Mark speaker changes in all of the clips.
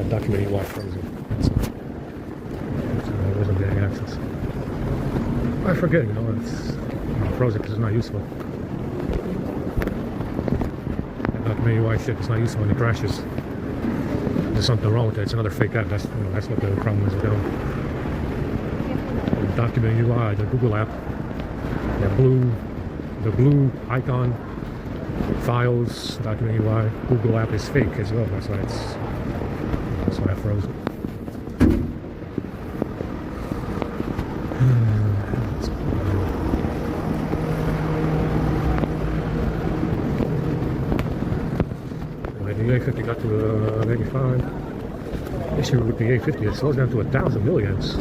Speaker 1: documenting why frozen. I wasn't getting access. I forget, it's frozen because it's not useful. And documenting why shit is not useful when it crashes. There's something wrong with it. It's another fake app. That's what the problem is with them. Documenting UI, the Google app, the blue icon, files, documenting UI, Google app is fake as well. That's why I froze it. The A50 got to 85. Issue with the A50, it slows down to 1,000 milliamps.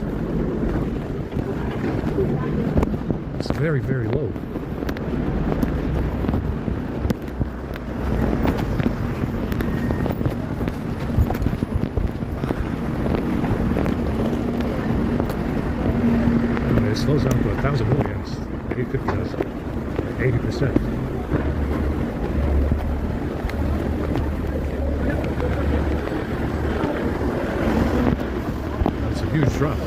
Speaker 1: It's very, very low. And it slows down to 1,000 milliamps. The A50 does 80%. Huge drop.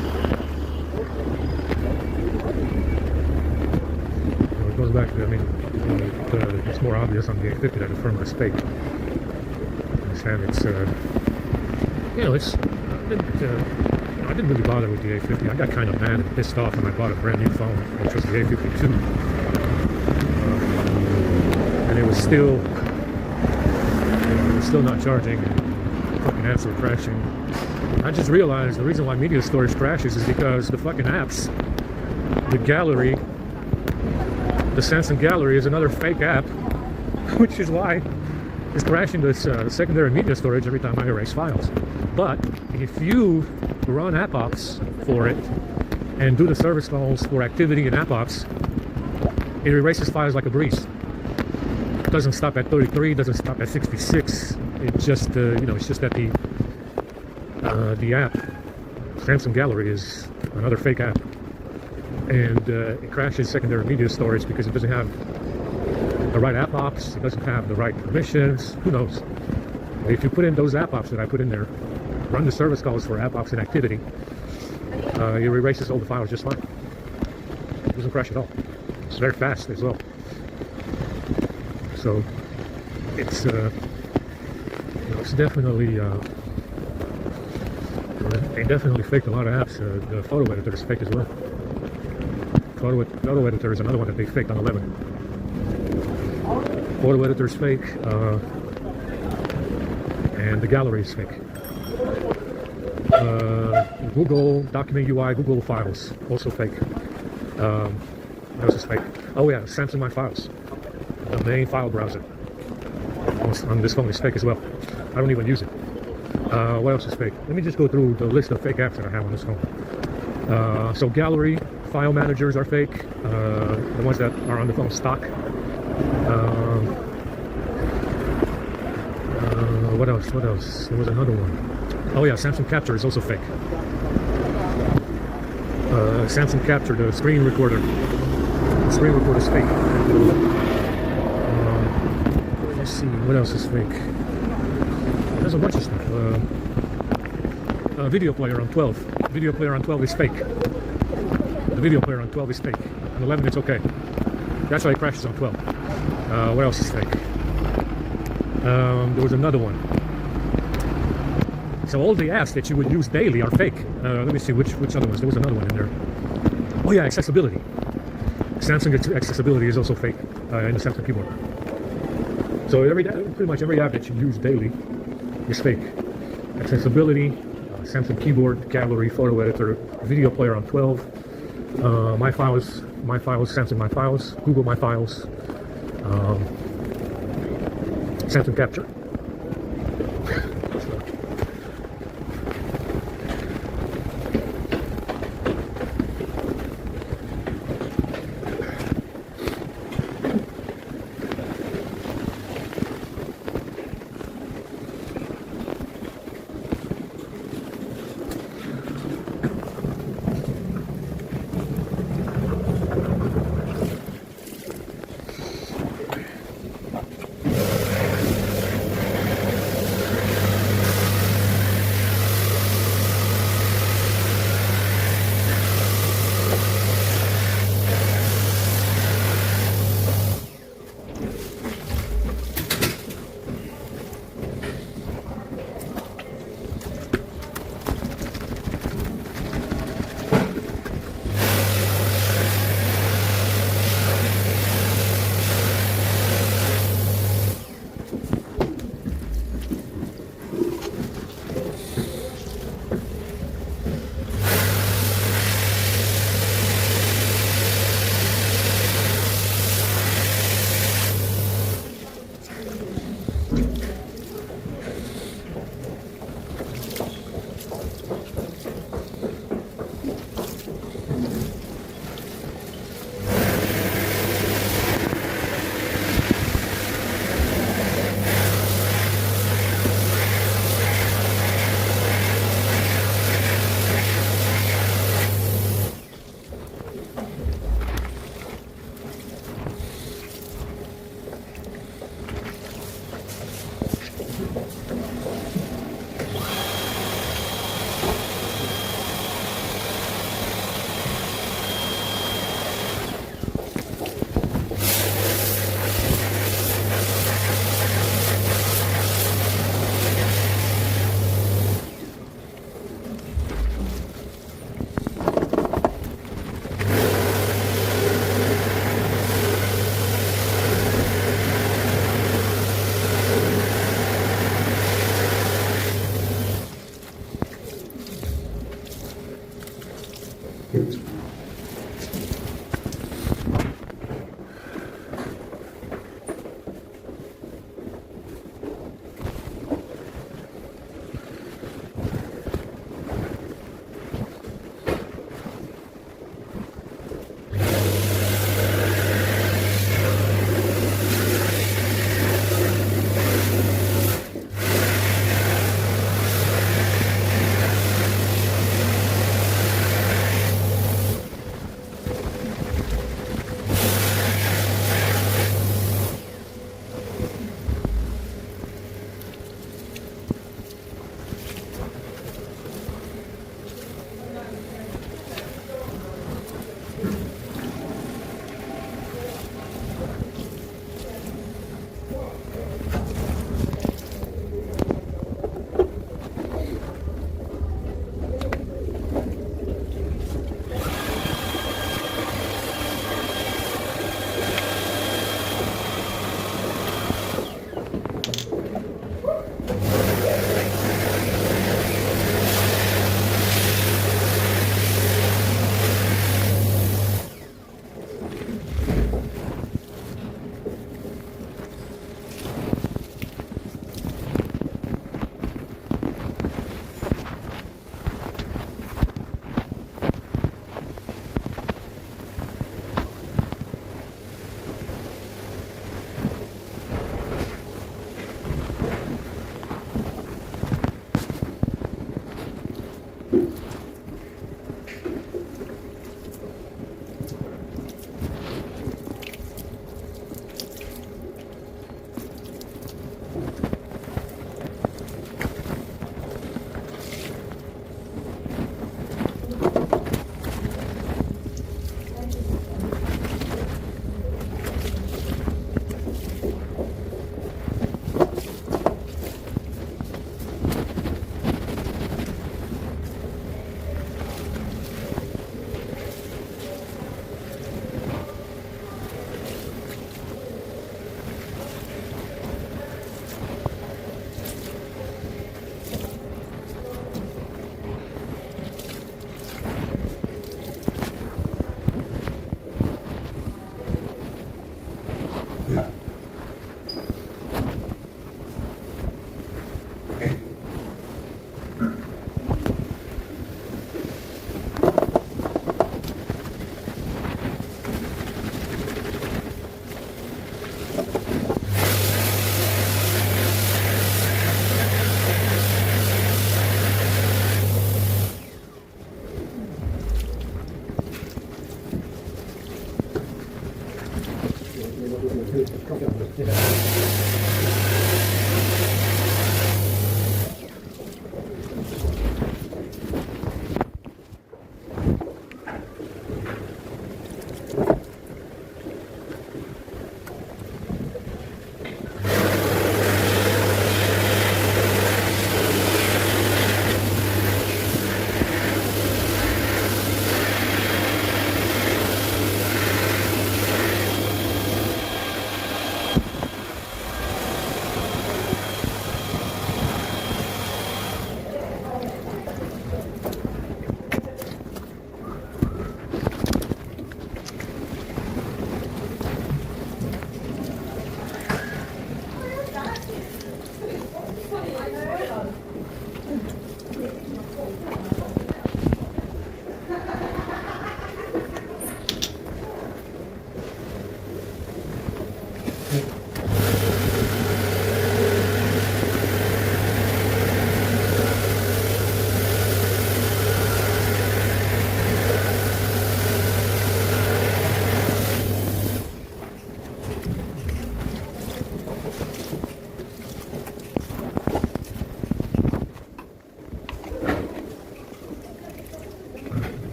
Speaker 1: It goes back to, it's more obvious on the A50 that the firmware is fake. I didn't really bother with the A50. I got kind of mad and pissed off when I bought a brand new phone, which was the A52. And it was still not charging. Fucking apps were crashing. I just realized the reason why media storage crashes is because the fucking apps, the gallery, the Samsung Gallery is another fake app, which is why it's crashing this secondary media storage every time I erase files. But if you run app ops for it and do the service calls for activity in app ops, it erases files like a breeze. It doesn't stop at 33, doesn't stop at 66. It just, it's just that the app, Samsung Gallery, is another fake app, and it crashes secondary media storage because it doesn't have the right app ops, it doesn't have the right permissions, who knows. If you put in those app ops that I put in there, run the service calls for app ops and activity, it erases all the files just fine. It doesn't crash at all. It's very fast as well. So it's it's definitely they definitely faked a lot of apps. The photo editor is fake as well. Photo editor is another one that they faked on 11. Photo editor is fake, and the gallery is fake. Google Document UI, Google Files, also fake. What else is fake? Oh yeah, Samsung My Files, the main file browser on this phone is fake as well. I don't even use it. What else is fake? Let me just go through the list of fake apps that I have on this phone. So gallery, file managers are fake. The ones that are on the phone stock. What else? There was another one. Oh yeah, Samsung Capture is also fake. Samsung Capture, the screen recorder. The screen recorder is fake. Let's see, what else is fake? There's a bunch of stuff. Video player on 12. Video player on 12 is fake. The video player on 12 is fake. On 11 it's okay. That's why it crashes on 12. What else is fake? There was another one. So all the apps that you would use daily are fake. Let me see which other ones. There was another one in there. Oh yeah, accessibility. Samsung accessibility is also fake in the Samsung keyboard. So pretty much every app that you use daily is fake. Accessibility, Samsung keyboard, gallery, photo editor, video player on 12, My Files, Samsung My Files, Google My Files, Samsung Capture.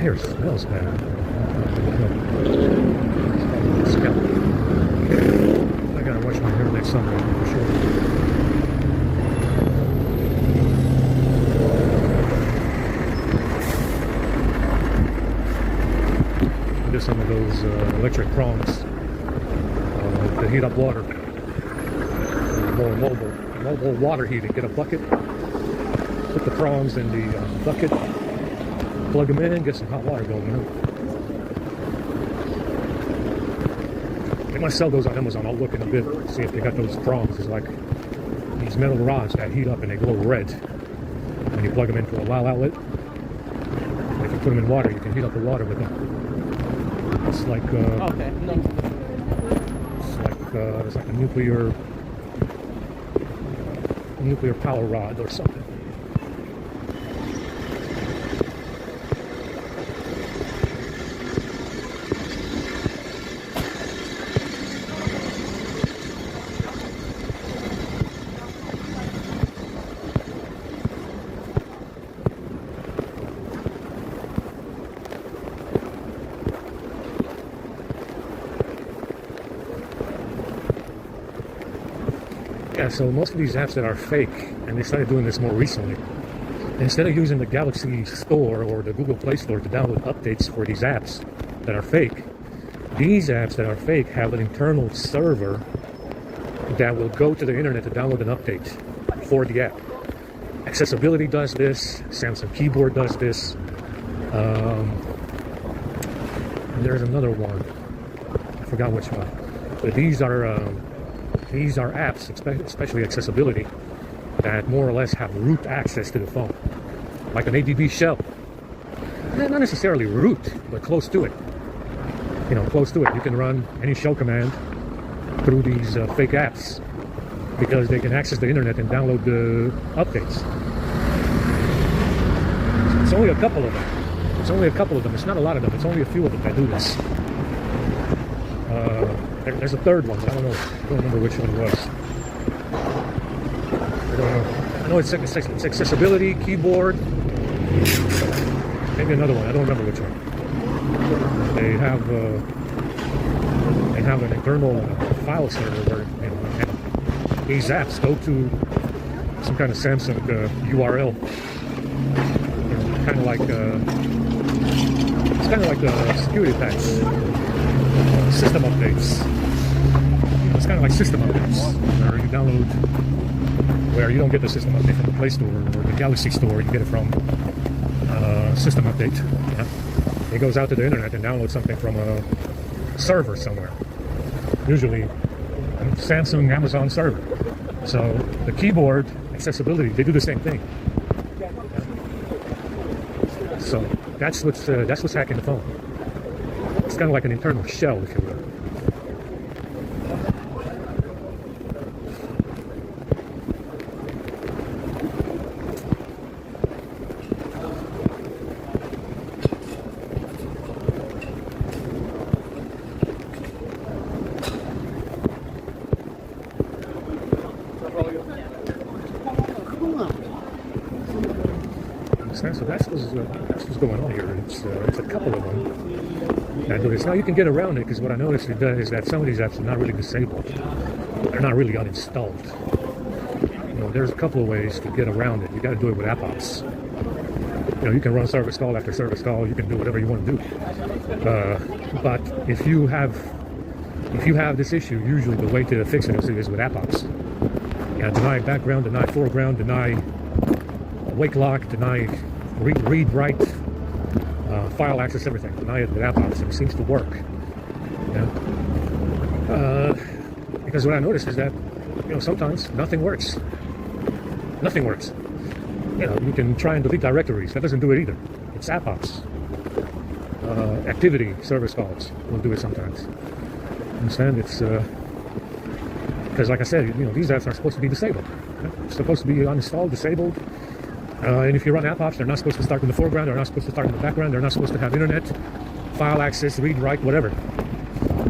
Speaker 1: hair smells bad. Scalp. I gotta wash my hair next summer for sure. I did some of those electric prongs to heat up water. More mobile water heating. Get a bucket, put the prawns in the bucket, plug them in, get some hot water going. They might sell those on Amazon. I'll look in a bit, see if they got those prawns. It's like these metal rods that heat up and they glow red when you plug them into a wall outlet. If you put them in water, you can heat up the water with them. It's like
Speaker 2: Okay. No.
Speaker 1: It's like a nuclear power rod or something. Yeah, so most of these apps that are fake, and they started doing this more recently, instead of using the Galaxy Store or the Google Play Store to download updates for these apps that are fake, these apps that are fake have an internal server that will go to the internet to download an update for the app. Accessibility does this, Samsung Keyboard does this, and there's another one, I forgot which one, but these are apps, especially accessibility, that more or less have root access to the phone, like an ADB shell. Not necessarily root, but close to it. You know, close to it. You can run any shell command through these fake apps because they can access the internet and download the updates. It's only a couple of them. It's not a lot of them. It's only a few of them that do this. There's a third one, but I don't remember which one it was. I don't know. I know it's accessibility, keyboard, maybe another one. I don't remember which one. They have an internal file server where and these apps go to some kind of Samsung URL. Kind of like it's kind of like the security patch. System updates. It's kind of like system updates where you download, where you don't get the system update from the Play Store or the Galaxy Store, you get it from system update. Yeah. It goes out to the internet and downloads something from a server somewhere, usually a Samsung, Amazon server. So the keyboard accessibility, they do the same thing. Yeah. So that's what's hacking the phone. It's kind of like an internal shell, if you will. So that's what's going on here. It's a couple of them that do this. Now you can get around it because what I noticed is that some of these apps are not really disabled. They're not really uninstalled. You know, there's a couple of ways to get around it. You got to do it with app ops. You know, you can run service call after service call. You can do whatever you want to do. But if you have this issue, usually the way to fix it is with app ops. Yeah, deny background, deny foreground, deny wake lock, deny read write, file access, everything. Deny it with app ops, and it seems to work. Yeah. Because what I noticed is that, you know, sometimes nothing works. Nothing works. You know, you can try and delete directories. That doesn't do it either. It's app ops. Activity service calls will do it sometimes. Understand? It's because, like I said, you know, these apps are supposed to be disabled. Okay? It's supposed to be uninstalled, disabled. And if you run app ops, they're not supposed to start in the foreground. They're not supposed to start in the background. They're not supposed to have internet, file access, read, write, whatever.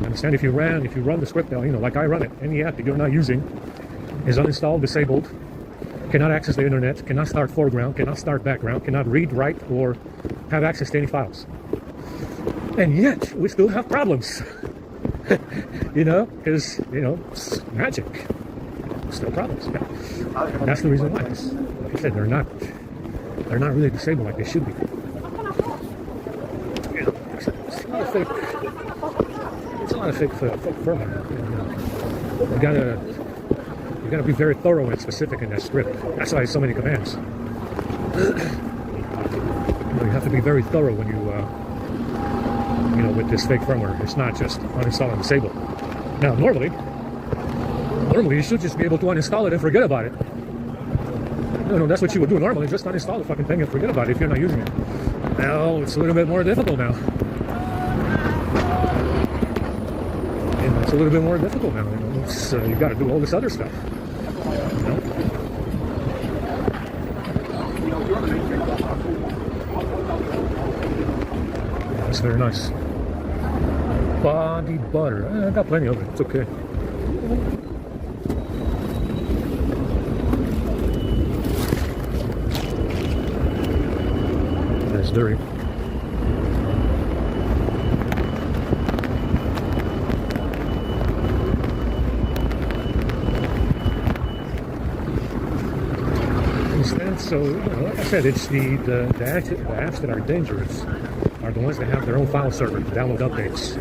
Speaker 1: Understand? If you run the script, you know, like I run it, any app that you're not using is uninstalled, disabled, cannot access the internet, cannot start foreground, cannot start background, cannot read, write, or have access to any files. And yet, we still have problems. You know, because, you know, it's magic. Still problems. Yeah. And that's the reason why. Like I said, they're not really disabled like they should be. You know, it's a lot of fake firmware. You gotta be very thorough and specific in that script. That's why it's so many commands. You know, you have to be very thorough when you know, with this fake firmware. It's not just uninstall and disable. Now, normally you should just be able to uninstall it and forget about it. that's what you would do normally. Just uninstall the fucking thing and forget about it if you're not using it. Well, it's a little bit more difficult now. It's a little bit more difficult now. You've got to do all this other stuff. That's very nice. Body butter. I got plenty of it. It's okay. That's dirty. So, like I said, it's the apps that are dangerous are the ones that have their own file server to download updates.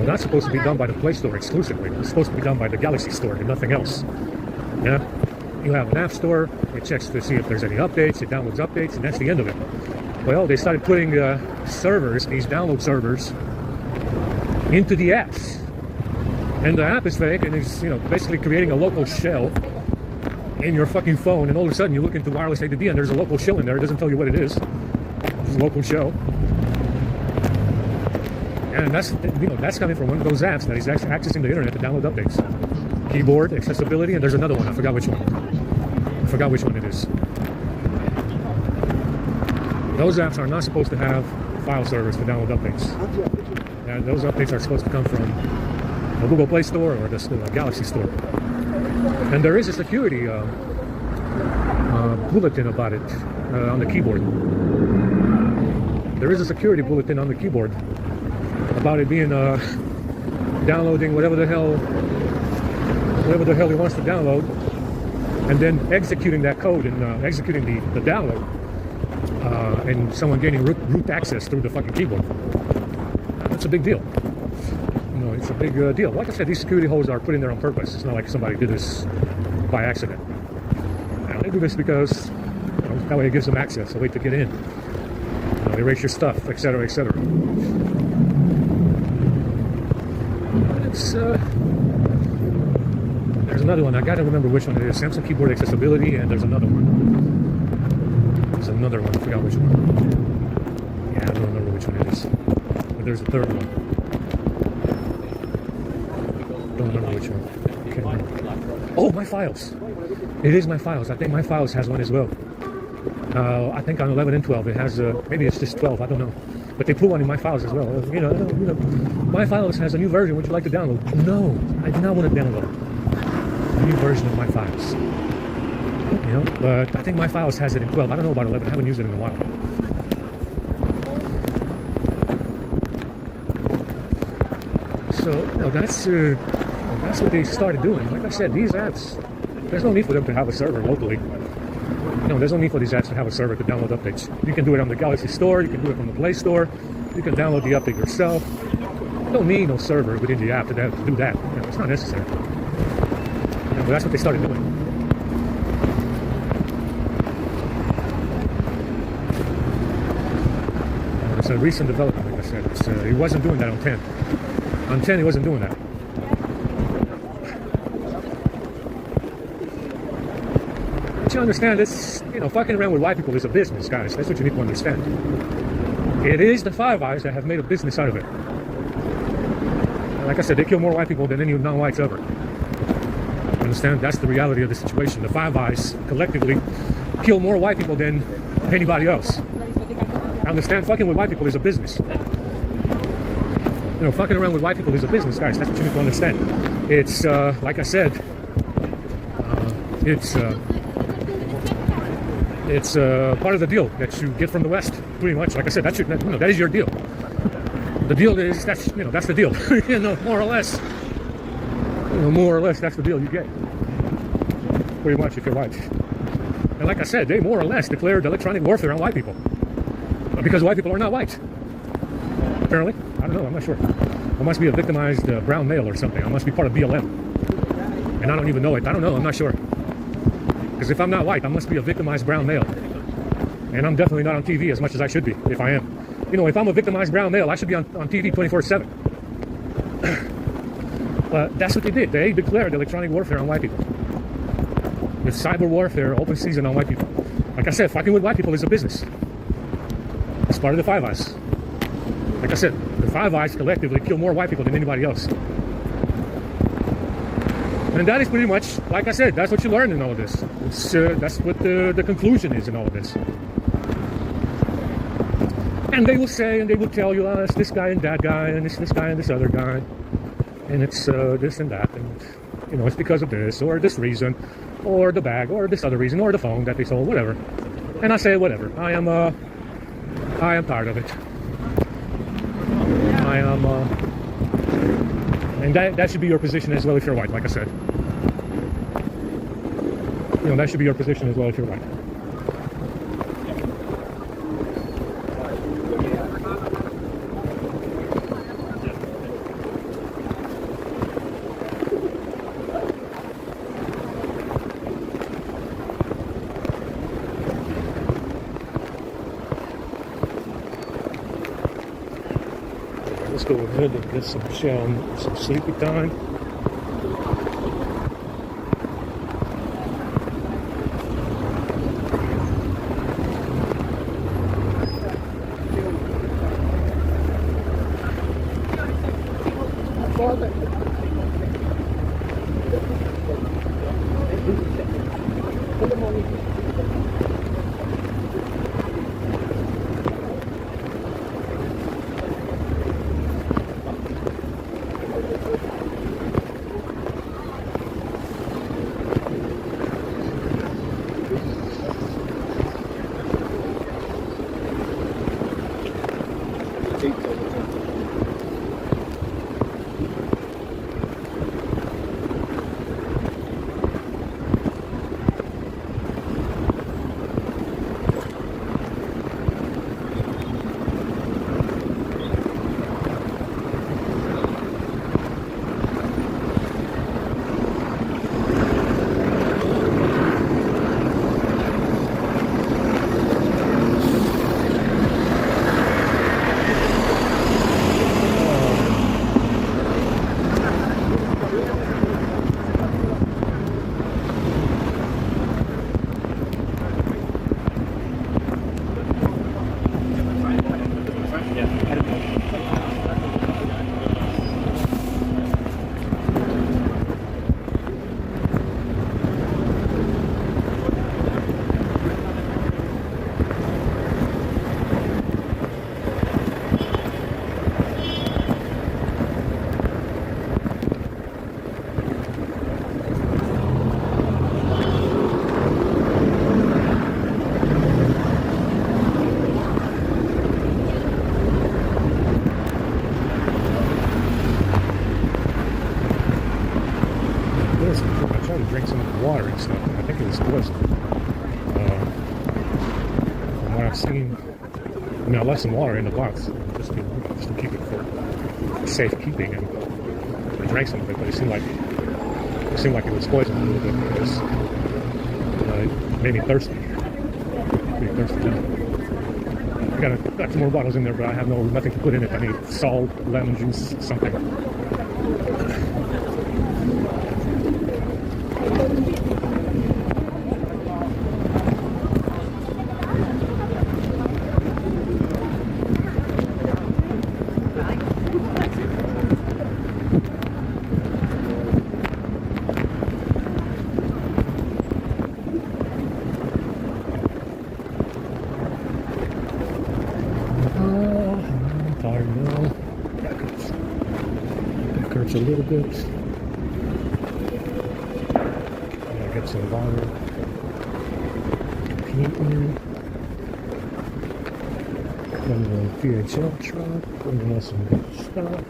Speaker 1: That's supposed to be done by the Play Store exclusively. It's supposed to be done by the Galaxy Store and nothing else. Yeah, you have an app store. It checks to see if there's any updates. It downloads updates, and that's the end of it. Well, they started putting servers, these download servers, into the apps, and the app is fake, and it's basically creating a local shell in your fucking phone, and all of a sudden you look into wireless ADD and there's a local shell in there. It doesn't tell you what it is. It's a local shell, and that's coming from one of those apps that is actually accessing the internet to download updates. Keyboard accessibility, and there's another one. I forgot which one. I forgot which one it is. Those apps are not supposed to have file servers to download updates. And those updates are supposed to come from the Google Play Store or the Galaxy Store. And there is a security bulletin about it on the keyboard. There is a security bulletin on the keyboard about it being downloading whatever the hell he wants to download, and then executing that code and executing the download, and someone gaining root access through the fucking keyboard. That's a big deal. It's a big deal. Like I said, these security holes are put in there on purpose. It's not like somebody did this by accident. They do this because that way it gives them access, a way to get in, erase your stuff, etc., etc. There's another one. I gotta remember which one it is. Samsung keyboard accessibility, and there's another one. There's another one. I forgot which one. Yeah, I don't remember which one it is. But there's a third one. Don't remember which one. Can't remember. Oh, my files. It is my files. I think my files has one as well. I think on 11 and 12 it has. Maybe it's just 12. I don't know. But they put one in my files as well. My files has a new version. Would you like to download? No, I do not want to download a new version of my files. But I think my files has it in 12. I don't know about 11. I haven't used it in a while. So that's what they started doing. Like I said, these apps, there's no need for them to have a server locally. There's no need for these apps to have a server to download updates. You can do it on the Galaxy Store. You can do it from the Play Store. You can download the update yourself. You don't need no server within the app to do that. It's not necessary. But that's what they started doing. It's a recent development, like I said. He wasn't doing that on 10. On 10, he wasn't doing that. But you understand, this, fucking around with white people is a business, guys. That's what you need to understand. It is the Five Eyes that have made a business out of it. And like I said, they kill more white people than any non-whites ever. Understand? That's the reality of the situation. The Five Eyes collectively kill more white people than anybody else. Understand? Fucking with white people is a business. Fucking around with white people is a business, guys. That's what you need to understand. It's like I said, it's part of the deal that you get from the West, pretty much. Like I said, that is your deal. The deal is that's the deal. More or less. More or less, that's the deal you get. Pretty much, if you're white. And like I said, they more or less declared electronic warfare on white people. Because white people are not white. Apparently. I don't know, I'm not sure. I must be a victimized brown male or something. I must be part of BLM. And I don't even know it. I don't know, I'm not sure. Because if I'm not white, I must be a victimized brown male. And I'm definitely not on TV as much as I should be, if I am. If I'm a victimized brown male, I should be on TV 24/7. But that's what they did. They declared electronic warfare on white people. It's cyber warfare, open season on white people. Like I said, fighting with white people is a business. It's part of the Five Eyes. Like I said, the Five Eyes collectively kill more white people than anybody else. And that is pretty much, like I said, that's what you learn in all of this. That's what the conclusion is in all of this. And they will say, and they will tell you, it's this guy and that guy, and it's this guy and this other guy, and it's this and that, and you know, it's because of this, or this reason, or the bag, or this other reason, or the phone that they sold, whatever. And I say, whatever. I am tired of it. I am, and that should be your position as well if you're white, like I said. You know, that should be your position as well if you're white. Let's go ahead and get some sleepy time. Drink some of the water and stuff. I think it was poison. From what I've seen, I mean, I left some water in the box just to keep it for safekeeping, and I drank some of it, but it seemed like it was poison a little bit because it made me thirsty. Pretty thirsty now. I got some more bottles in there, but I have nothing to put in it. I need salt, lemon juice, something. A little bit. Get some water. Heating. Then the VHL truck. Bringing us some good stuff.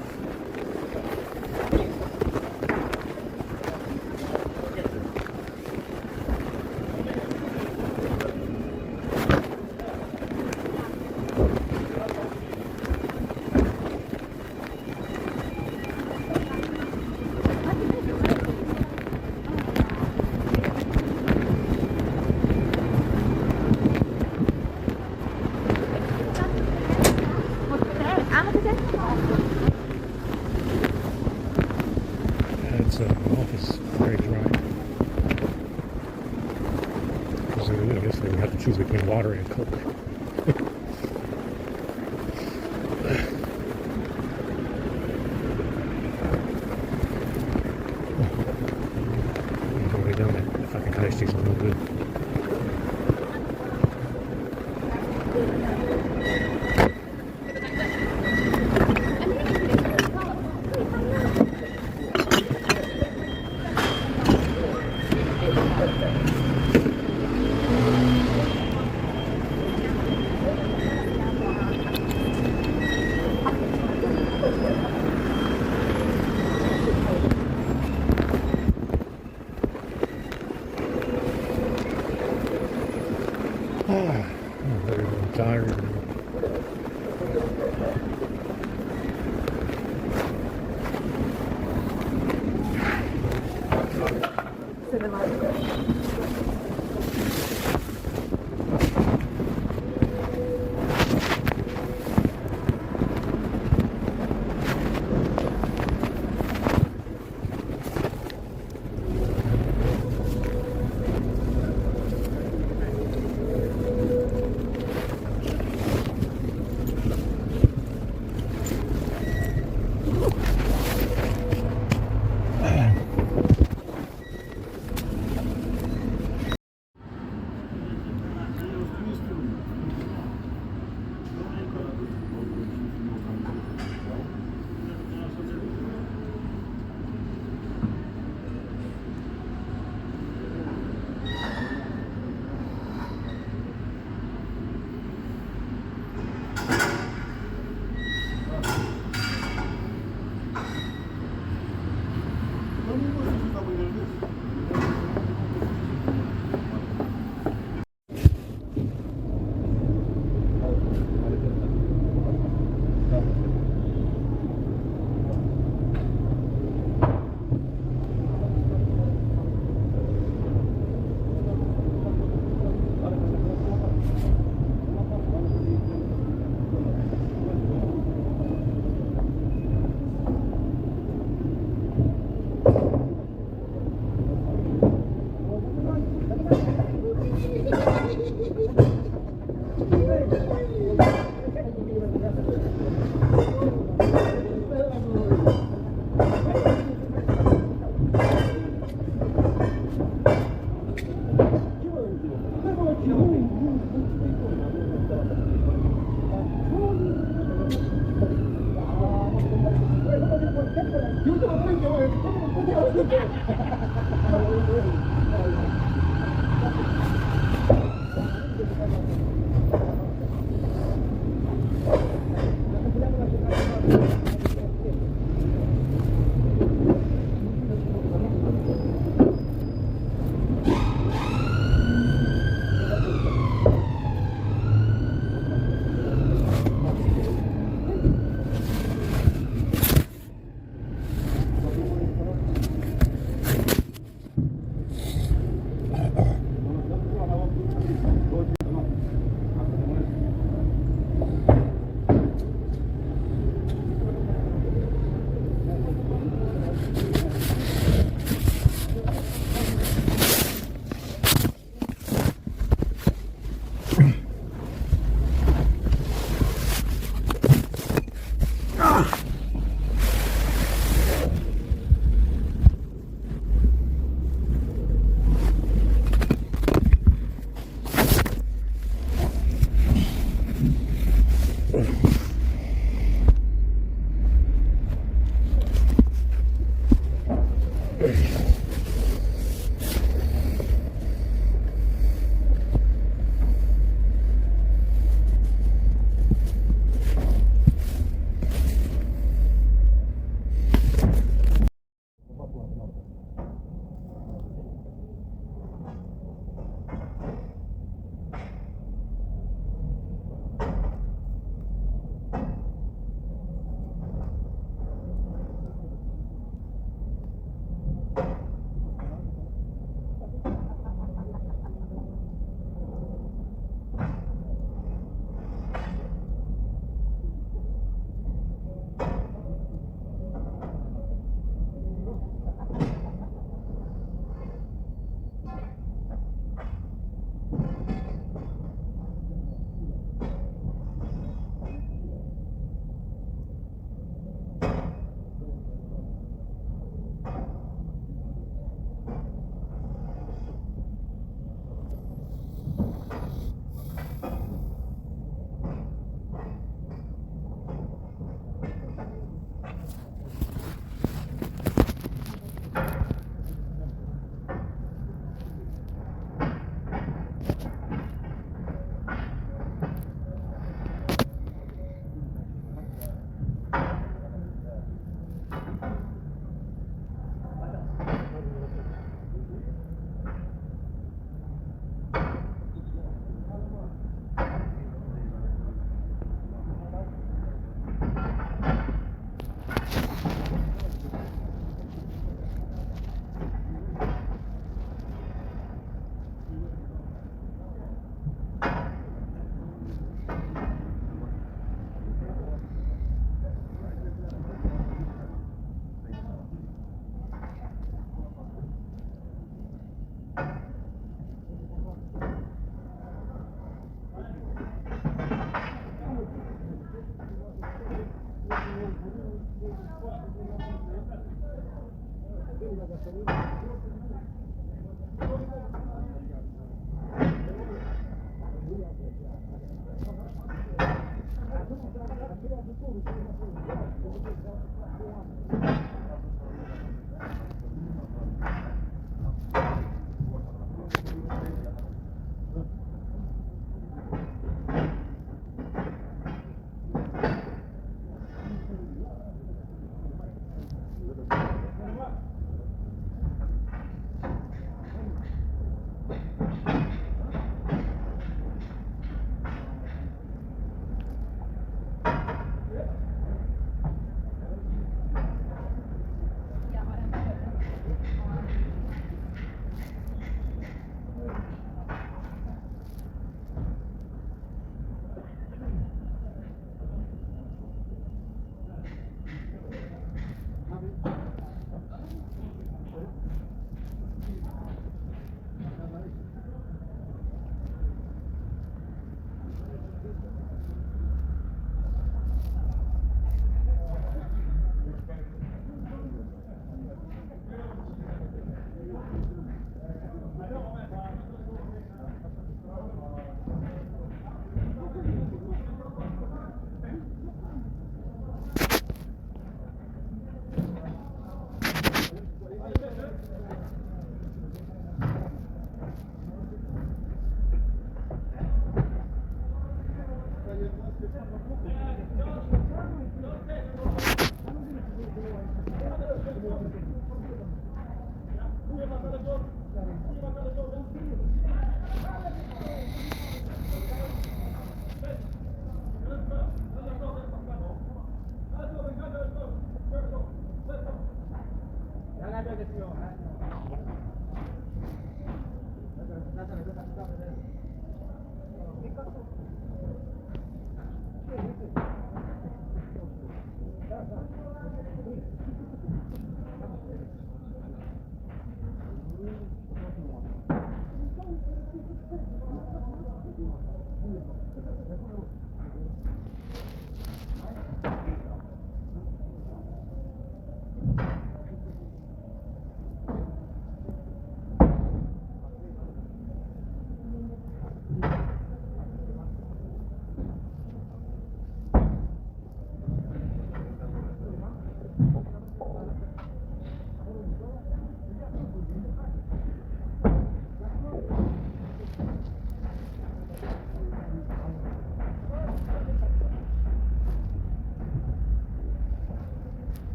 Speaker 1: know, yesterday we had to choose between water and Coke. I've already done that. That fucking cottage cheese is no good. I'm very tired.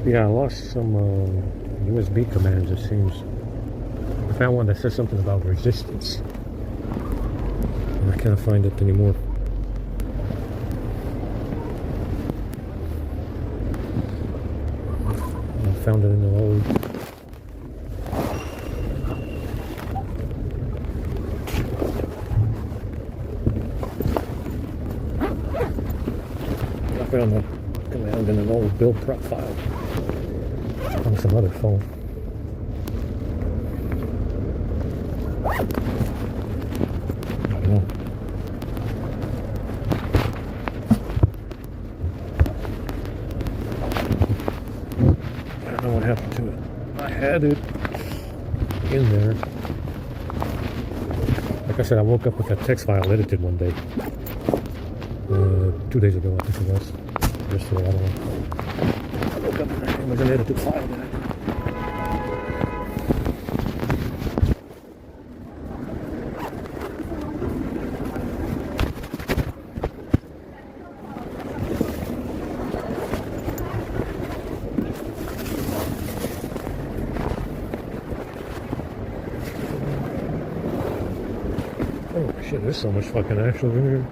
Speaker 1: Yeah, I lost some USB commands, it seems. I found one that says something about resistance. I can't find it anymore. I found it in the old. I found the command in an old build prop file on some other phone. I don't know. I don't know what happened to it. I had it in there. Like I said, I woke up with that text file edited one day. 2 days ago, I think it was. Yesterday, I don't know. I woke up and there was an edited file that I did. Oh shit, there's so much fucking ash over here.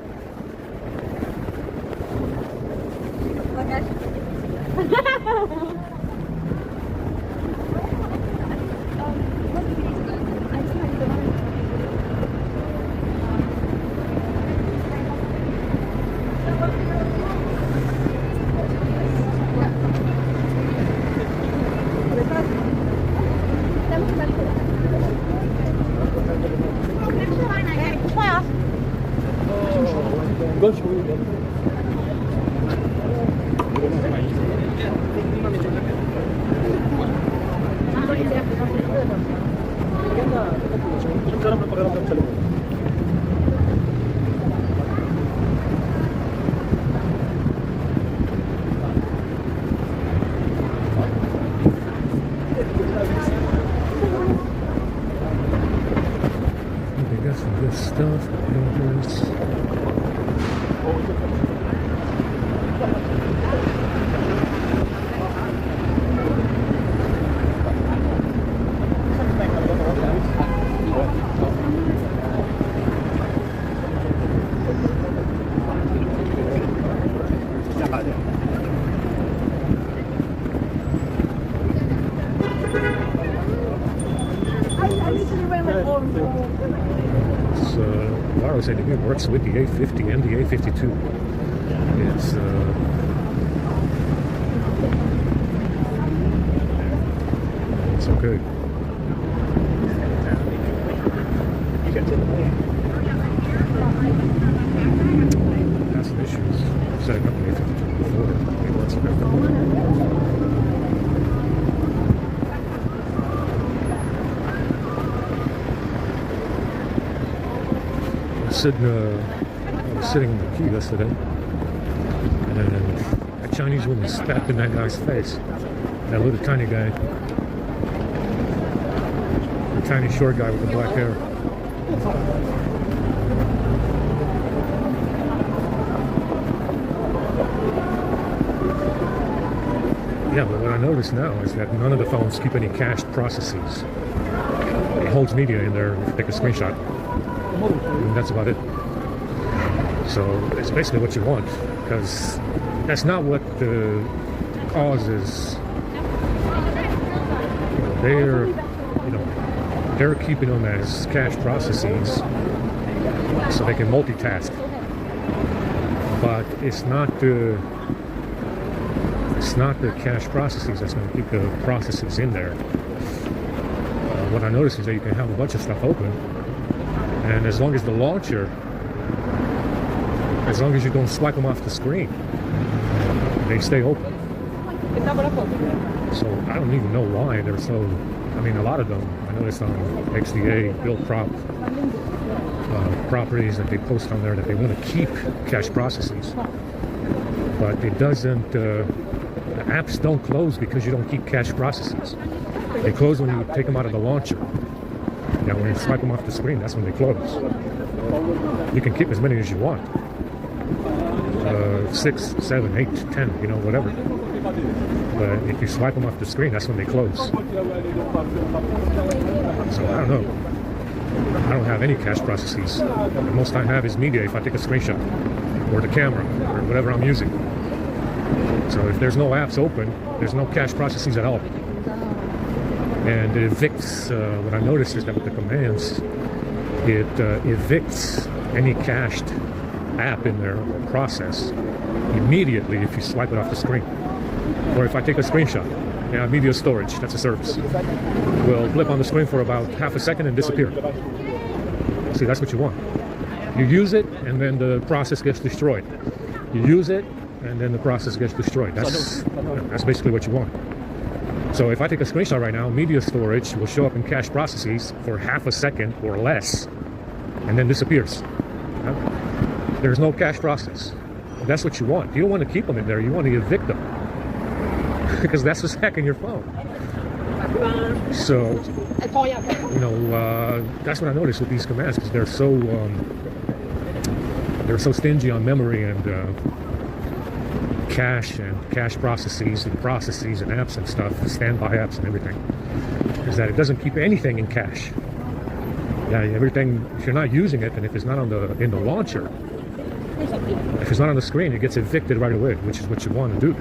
Speaker 1: They got some good stuff. Wireless ADB works with the A50 and the A52. It's okay. Had some issues setting up the A52 before. It works okay. I was sitting in the queue yesterday, and a Chinese woman spat in that guy's face. That little tiny guy, the tiny short guy with the black hair. Yeah, but what I noticed now is that none of the phones keep any cached processes. It holds media in there if you take a screenshot. And that's about it. So it's basically what you want, because that's not what causes. They're keeping them as cache processes so they can multitask. But it's not the cache processes that's going to keep the processes in there. What I noticed is that you can have a bunch of stuff open. And as long as the launcher, as long as you don't swipe them off the screen, they stay open. So I don't even know why they're so. I mean, a lot of them, I noticed on XDA, build prop properties that they post on there that they want to keep cache processes. But it doesn't, the apps don't close because you don't keep cache processes. They close when you take them out of the launcher. Now, when you swipe them off the screen, that's when they close. You can keep as many as you want. 6, 7, 8, 10, whatever. But if you swipe them off the screen, that's when they close. So, I don't know. I don't have any cache processes. The most I have is media if I take a screenshot, or the camera, or whatever I'm using. So if there's no apps open, there's no cache processes at all. And it evicts, what I noticed is that with the commands, it evicts any cached app in there or process immediately if you swipe it off the screen. Or if I take a screenshot, yeah, media storage, that's a service, will blip on the screen for about half a second and disappear. See, that's what you want. You use it and then the process gets destroyed. You use it and then the process gets destroyed. That's basically what you want. So if I take a screenshot right now, media storage will show up in cache processes for half a second or less and then disappears. There's no cache process. That's what you want. You don't want to keep them in there. You want to evict them because that's what's hacking your phone. So, you know, that's what I noticed with these commands, because they're so stingy on memory and cache processes and apps and stuff, standby apps and everything, is that it doesn't keep anything in cache. Yeah, everything, if you're not using it, and if it's not in the launcher, if it's not on the screen, it gets evicted right away, which is what you want to do,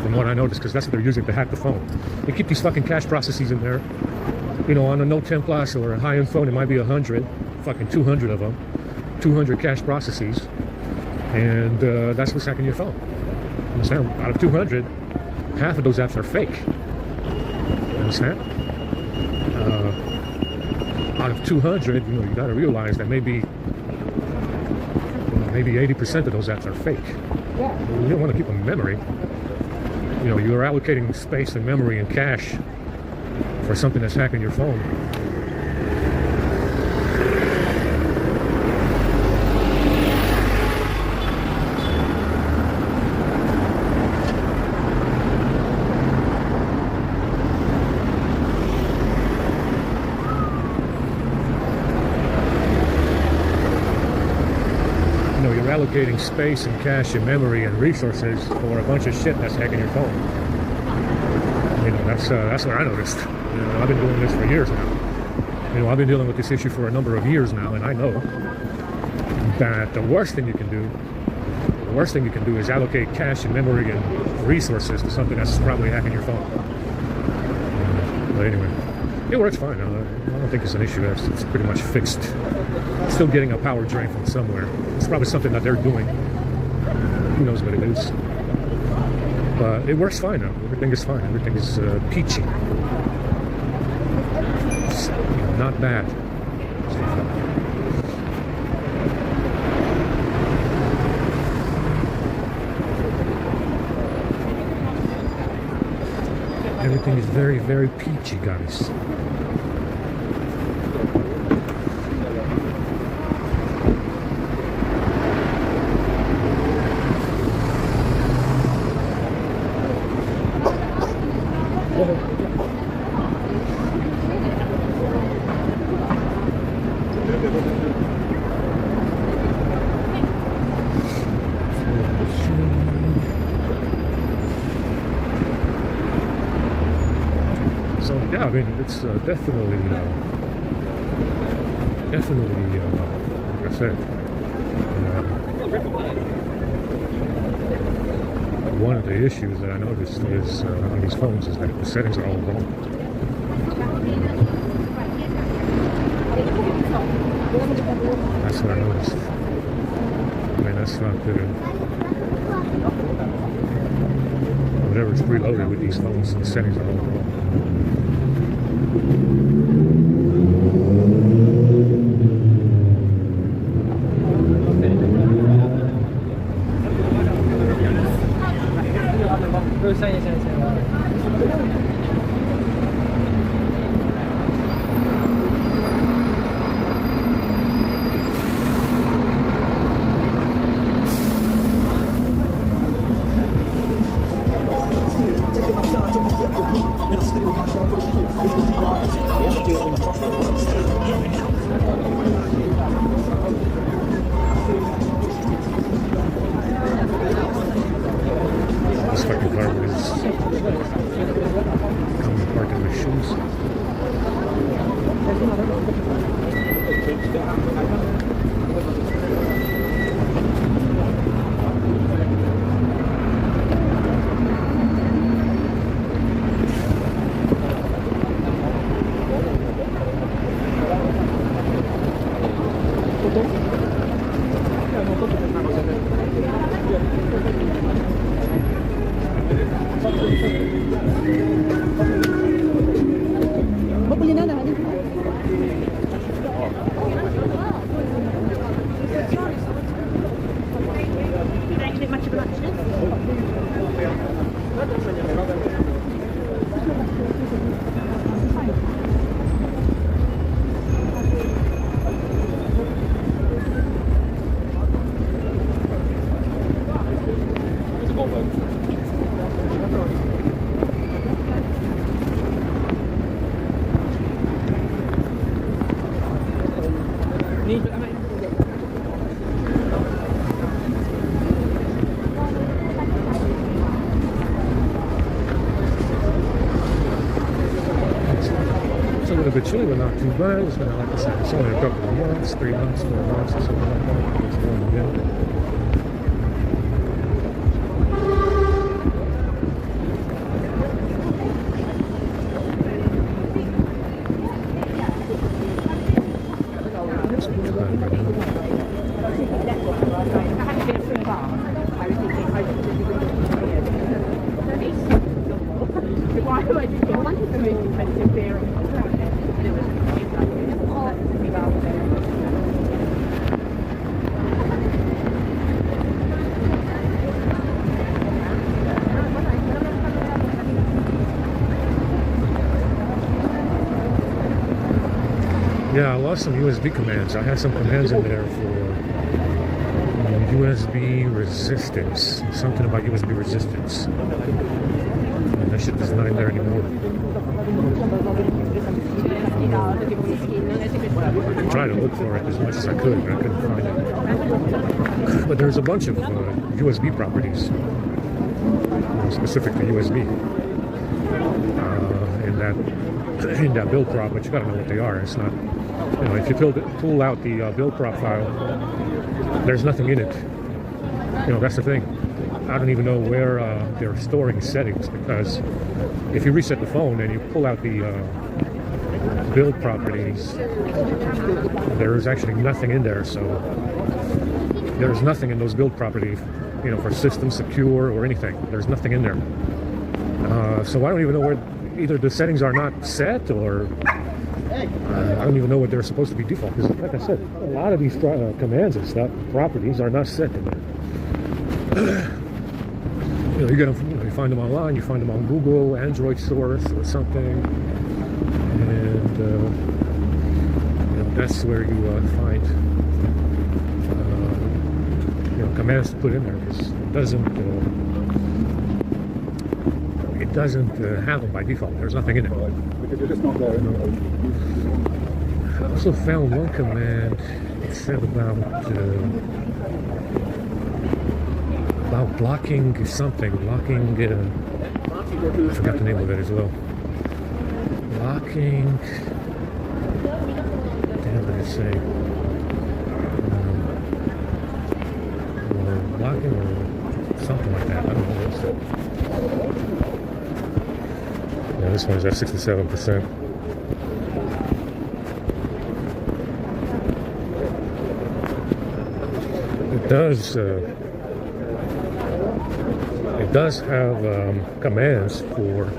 Speaker 1: from what I noticed, because that's what they're using to hack the phone. They keep these fucking cache processes in there. You know, on a Note 10 Plus or a high-end phone, it might be 100, fucking 200 of them, 200 cache processes, and that's what's hacking your phone. Understand? Out of 200, half of those apps are fake. Understand? Out of 200, you know, you got to realize that maybe 80% of those apps are fake. You don't want to keep them in memory. You know, you're allocating space and memory and cache for something that's hacking your phone. Allocating space and cache and memory and resources for a bunch of shit that's hacking your phone. You know, that's what I noticed. You know, I've been doing this for years now. You know, I've been dealing with this issue for a number of years now, and I know that the worst thing you can do is allocate cache and memory and resources to something that's probably hacking your phone. But anyway, it works fine. I don't think it's an issue. It's pretty much fixed. Still getting a power drain from somewhere. It's probably something that they're doing. Who knows what it is? But it works fine now. Everything is fine. Everything is peachy. It's, you know, not bad. Everything is very, very peachy, guys. So yeah, I mean, it's definitely, like I said, one of the issues that I noticed is on these phones is that the settings are all wrong. That's what I noticed. I mean, that's not good. Whatever's preloaded with these phones, the settings are all wrong. This fucking car is coming apart in my shoes. A little bit chilly, but not too bad. It's been, like I said, it's only a couple of months, 3 months, 4 months, or something like that. It's warm again. Yeah, I lost some USB commands. I had some commands in there for USB resistance. Something about USB resistance. And that shit is not in there anymore. I tried to look for it as much as I could, but I couldn't find it. But there's a bunch of USB properties specific to USB in that build prop, but you gotta know what they are. It's not, you know, if you pull out the build prop file, there's nothing in it. You know, that's the thing. I don't even know where they're storing settings, because if you reset the phone and you pull out the build properties, there's actually nothing in there. So there's nothing in those build properties, you know, for system secure or anything. There's nothing in there. So I don't even know where either the settings are not set, or I don't even know what they're supposed to be default. Because, like I said, a lot of these commands and stuff, properties, are not set in there. You know, you find them online, you find them on Google, Android source, or something, and you know, that's where you find you know, commands to put in there. Because it doesn't have them by default. There's nothing in it.
Speaker 2: Because you're just not there.
Speaker 1: I also found one command. It said about blocking something. Blocking. I forgot the name of it as well. Blocking. Damn, what did it say? Or blocking or something like that. I don't know what it said. Yeah, this one's at 67%. It does have commands for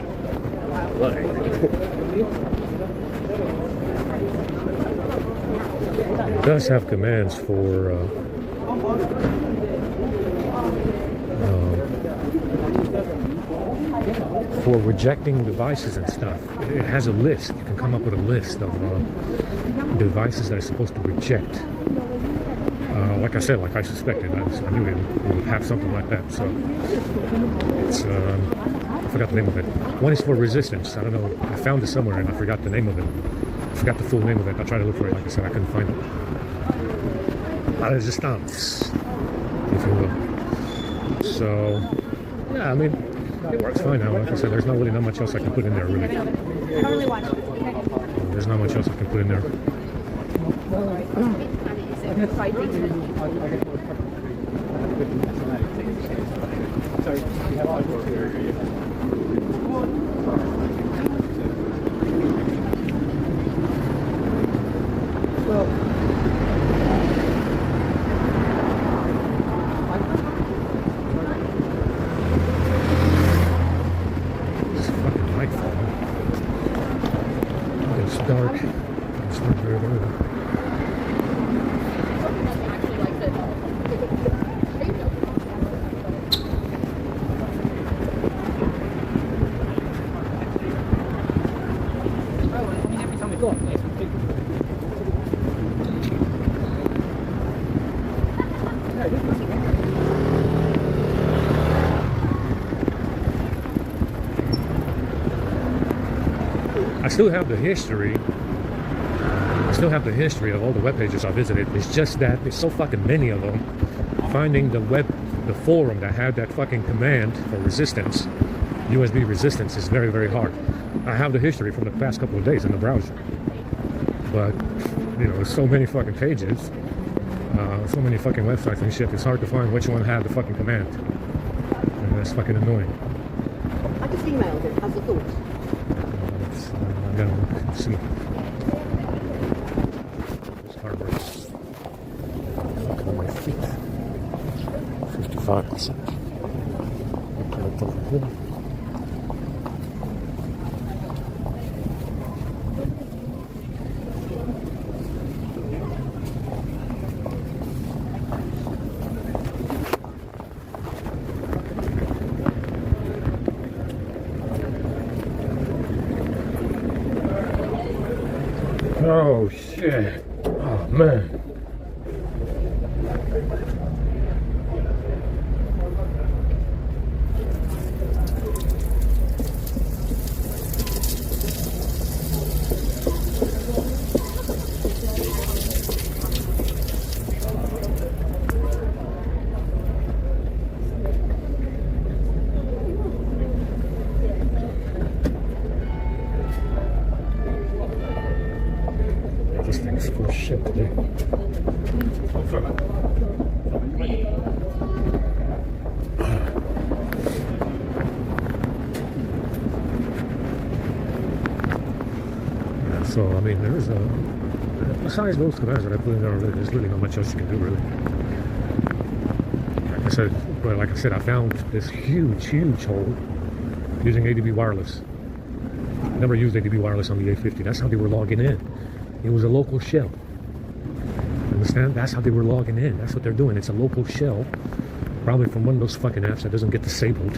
Speaker 1: for rejecting devices and stuff. It has a list. You can come up with a list of devices that it's supposed to reject. Like I said, like I suspected, I knew it would have something like that. So it's I forgot the name of it. One is for resistance. I don't know. I found it somewhere and I forgot the name of it. I forgot the full name of it. I tried to look for it. Like I said, I couldn't find it. Resistance, if you will. So yeah, I mean, it works fine now. Like I said, there's not really not much else I can put in there, really. There's not much else I can put in there. It's fucking nightfall. It's dark. It's not very early. I still have the history. I still have the history of all the web pages I visited. It's just that there's so fucking many of them. Finding the forum that had that fucking command for resistance, USB resistance, is very, very hard. I have the history from the past couple of days in the browser. But, you know, there's so many fucking pages, so many fucking websites and shit, it's hard to find which one had the fucking command. And that's fucking annoying.
Speaker 2: I just emailed it as a thought.
Speaker 1: I'm gonna see. This harbor is looking at my feet. 55%. Okay, it's over here. Oh shit. Oh man. This thing's full of shit today. Yeah, so I mean, there's besides those commands that I put in there, there's really not much else you can do, really. Like I said, I found this huge hole using ADB wireless. Never used ADB wireless on the A50. That's how they were logging in. It was a local shell. Understand? That's how they were logging in. That's what they're doing. It's a local shell, probably from one of those fucking apps that doesn't get disabled.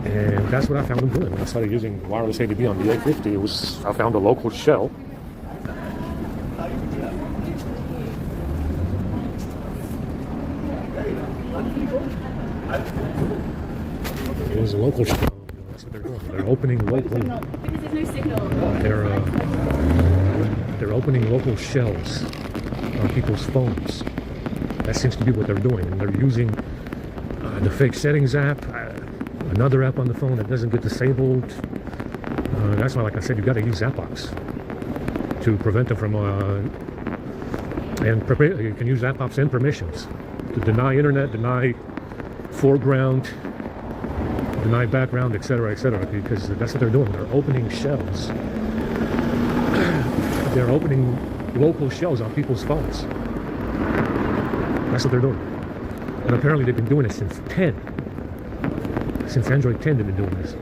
Speaker 1: And that's what I found them doing. When I started using wireless ADB on the A50, I found a local shell. It was a local shell. That's what they're doing. They're opening local. They're opening local shells on people's phones. That seems to be what they're doing. And they're using the fake settings app, another app on the phone that doesn't get disabled. That's why, like I said, you got to use AppBox to prevent them from. You can use AppBox and permissions to deny internet, deny foreground, deny background, etc., because that's what they're doing. They're opening shells. They're opening local shells on people's phones. That's what they're doing. And apparently they've been doing it since 10. Since Android 10 they've been doing this.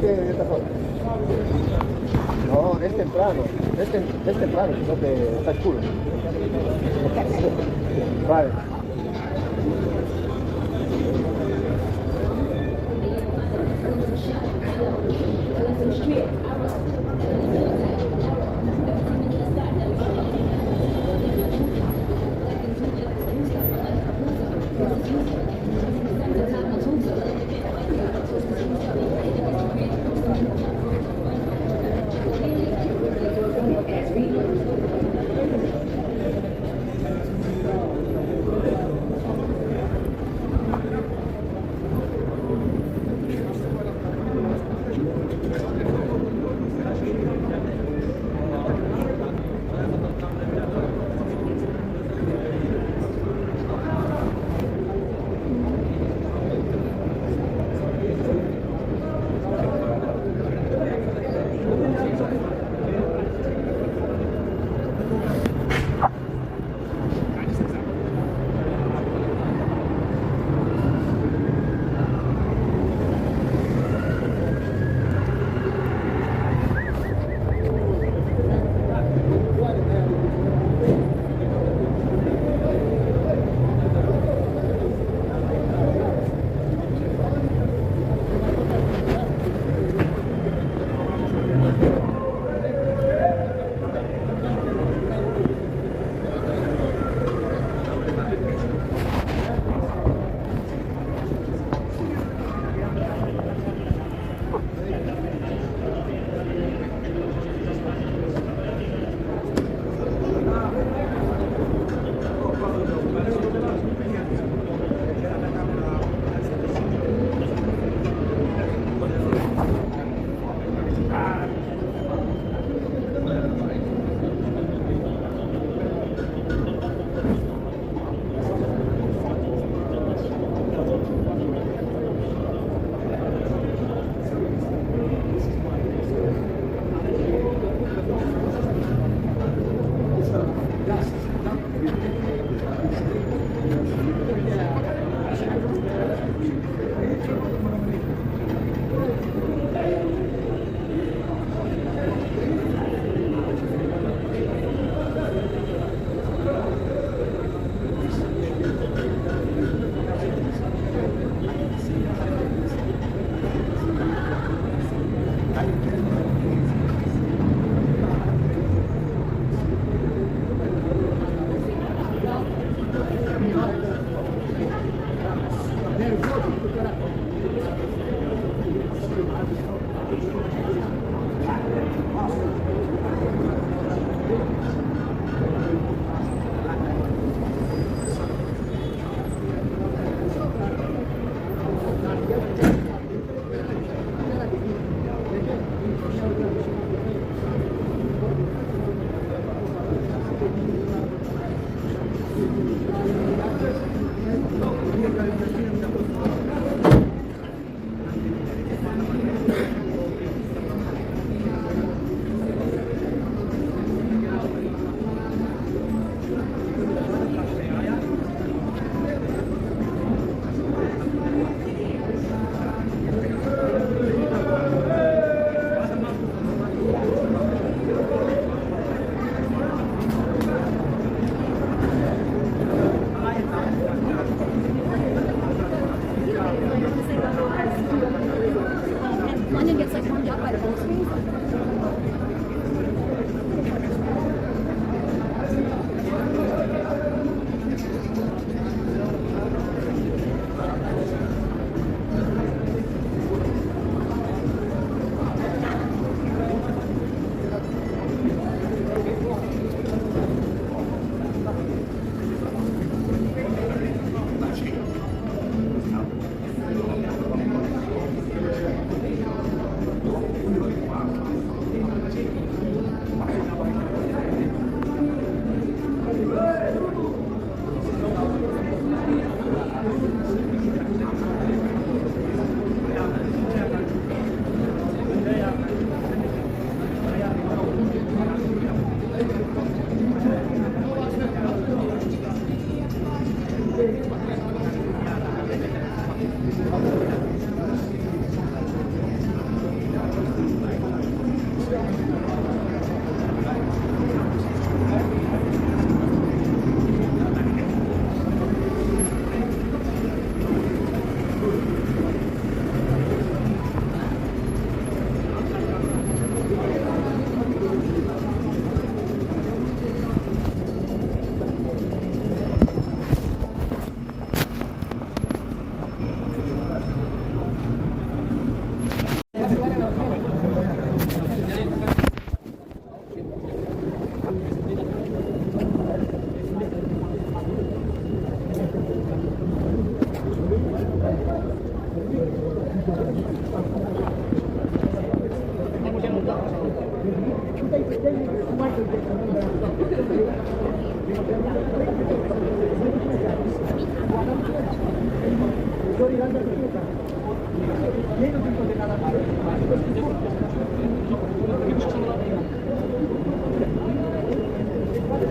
Speaker 3: de esta zona. No, es temprano. Es temprano, sino que está oscuro. Vale.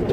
Speaker 1: How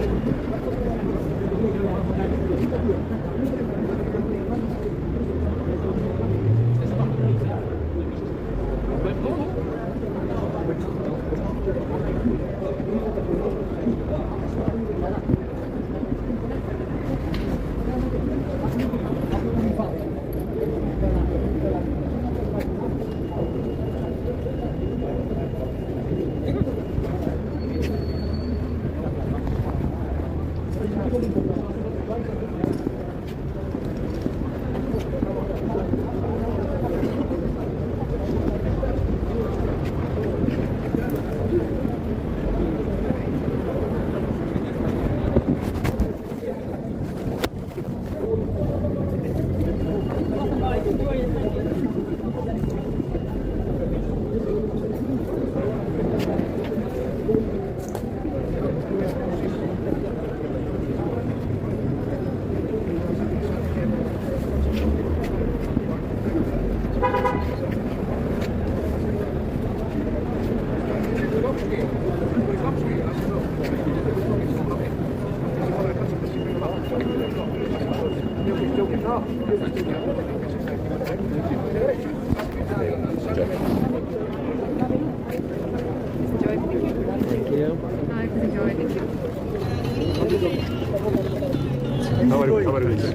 Speaker 1: about this?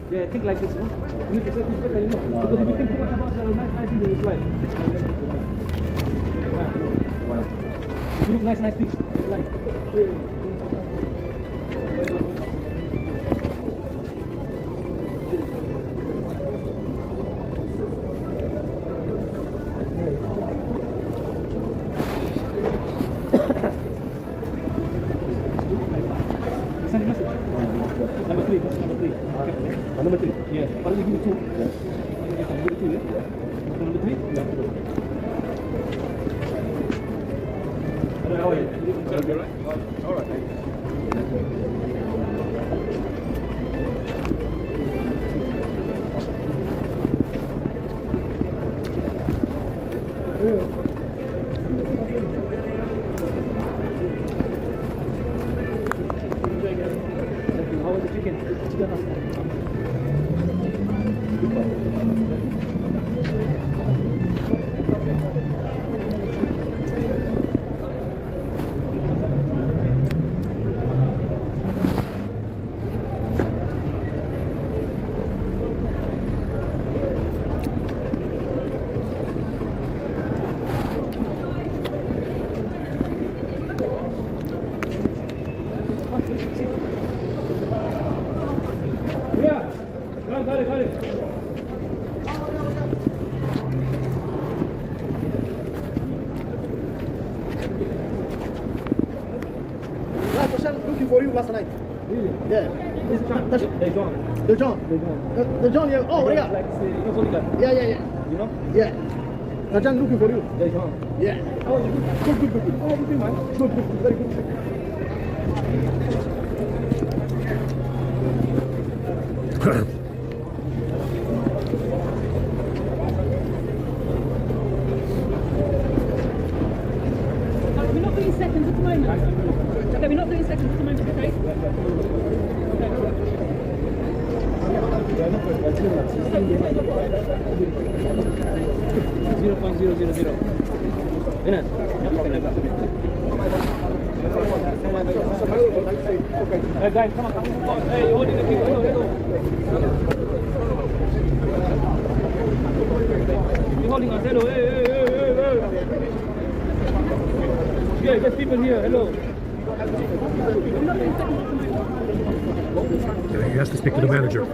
Speaker 3: Yeah, I think like this, no? You need to set this better, you know? Because if you think too much about the nice things, it's like. You look nice things. Like. Number three. Yeah. Why don't you give me two? Yeah. Give me two, yeah? Number three? Yeah. How are you? You right? All right. How was the chicken? Got it.
Speaker 2: Last person looking for you last night.
Speaker 3: Really?
Speaker 2: Yeah.
Speaker 3: They gone.
Speaker 2: The John. The John, yeah. Oh, yeah.
Speaker 3: Like, you know,
Speaker 2: Yeah.
Speaker 3: you know?
Speaker 2: Yeah. The John looking for you.
Speaker 3: They gone.
Speaker 2: Yeah.
Speaker 3: Oh, good. Oh, everything, man. Good. Very good.
Speaker 4: We're not doing seconds at the moment. Okay, we're not doing seconds at the moment, okay?
Speaker 3: Benar? Guys, come on. Hey, you're holding the people. Hello. You're holding us. Hello. Hey. Yeah, there's people here. Hello.
Speaker 1: He has to speak to the manager.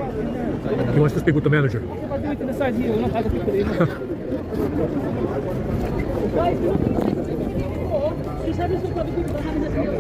Speaker 1: He wants to speak with the manager.
Speaker 3: If I do it to the side here, we'll not have to people in.
Speaker 4: Guys, we're not doing seconds before. Just have this look like the people that are having this video.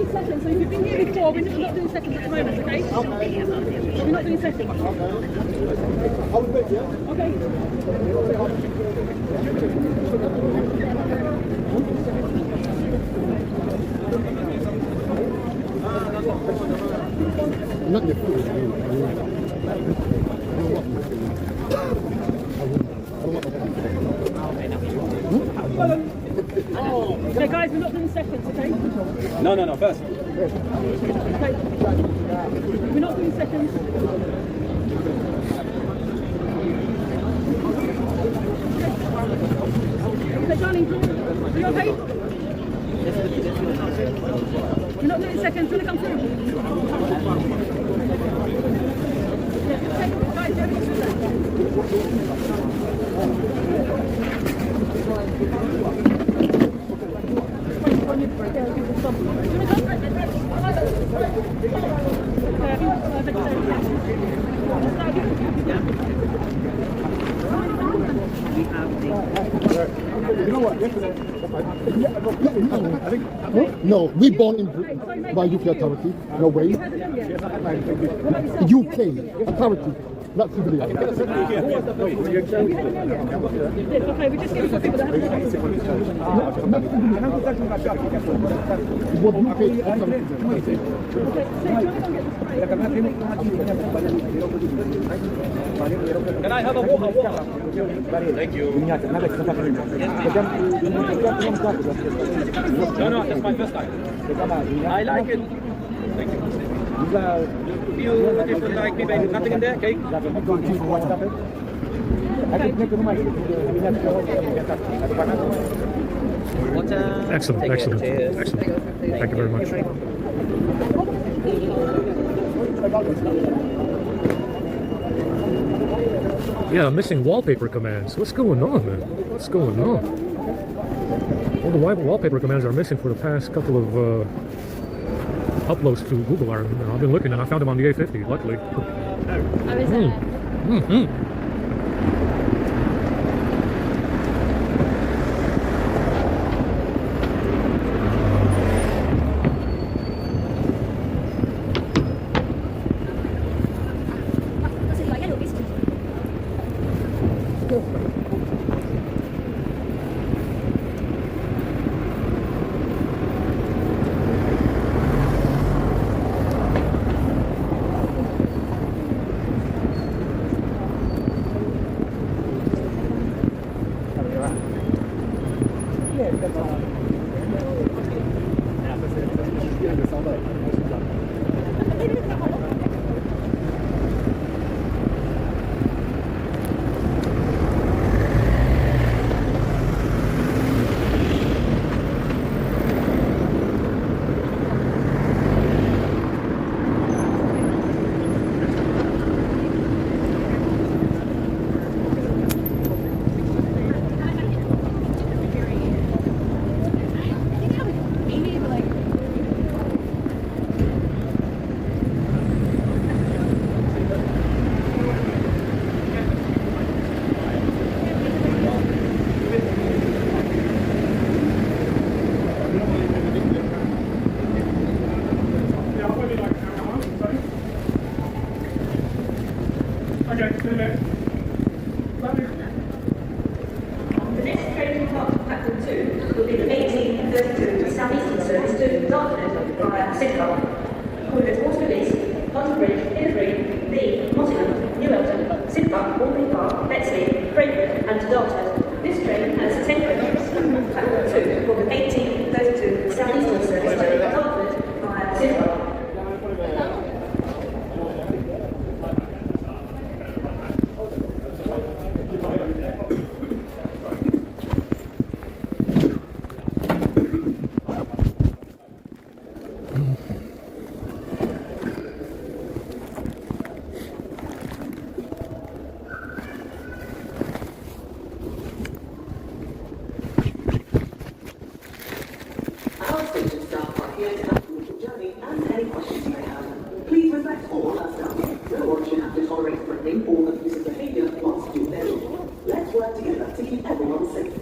Speaker 4: Seconds, so if you've been here before, we're not doing seconds at the moment, okay? We're not doing seconds. Okay.
Speaker 2: Not the
Speaker 4: Okay, guys, we're not doing seconds, okay?
Speaker 3: No, first.
Speaker 4: Okay. We're not doing seconds. Okay, Johnny, are you okay? We're not doing seconds, do you want to come through? Yeah, okay, guys, everyone's through
Speaker 2: You know what? No, we born in Britain by UK authority. No way. UK authority, not civilian.
Speaker 4: Okay, we just give it to people that haven't
Speaker 2: It was UK authority.
Speaker 3: Can I have a water? Thank you. No, that's my first time. I like it. Thank you. If you like me, baby, nothing in there, cake?
Speaker 1: Excellent. Thank you very much. Yeah, I'm missing wallpaper commands. What's going on, man? What's going on? All the wallpaper commands are missing for the past couple of uploads to Google. I've been looking and I found them on the A50, luckily.
Speaker 4: How is that?
Speaker 5: the international journey and any questions you may have. Please respect all our staff. No one should have to tolerate threatening or abusive behaviour whilst doing their job. Let's work together to keep everyone safe.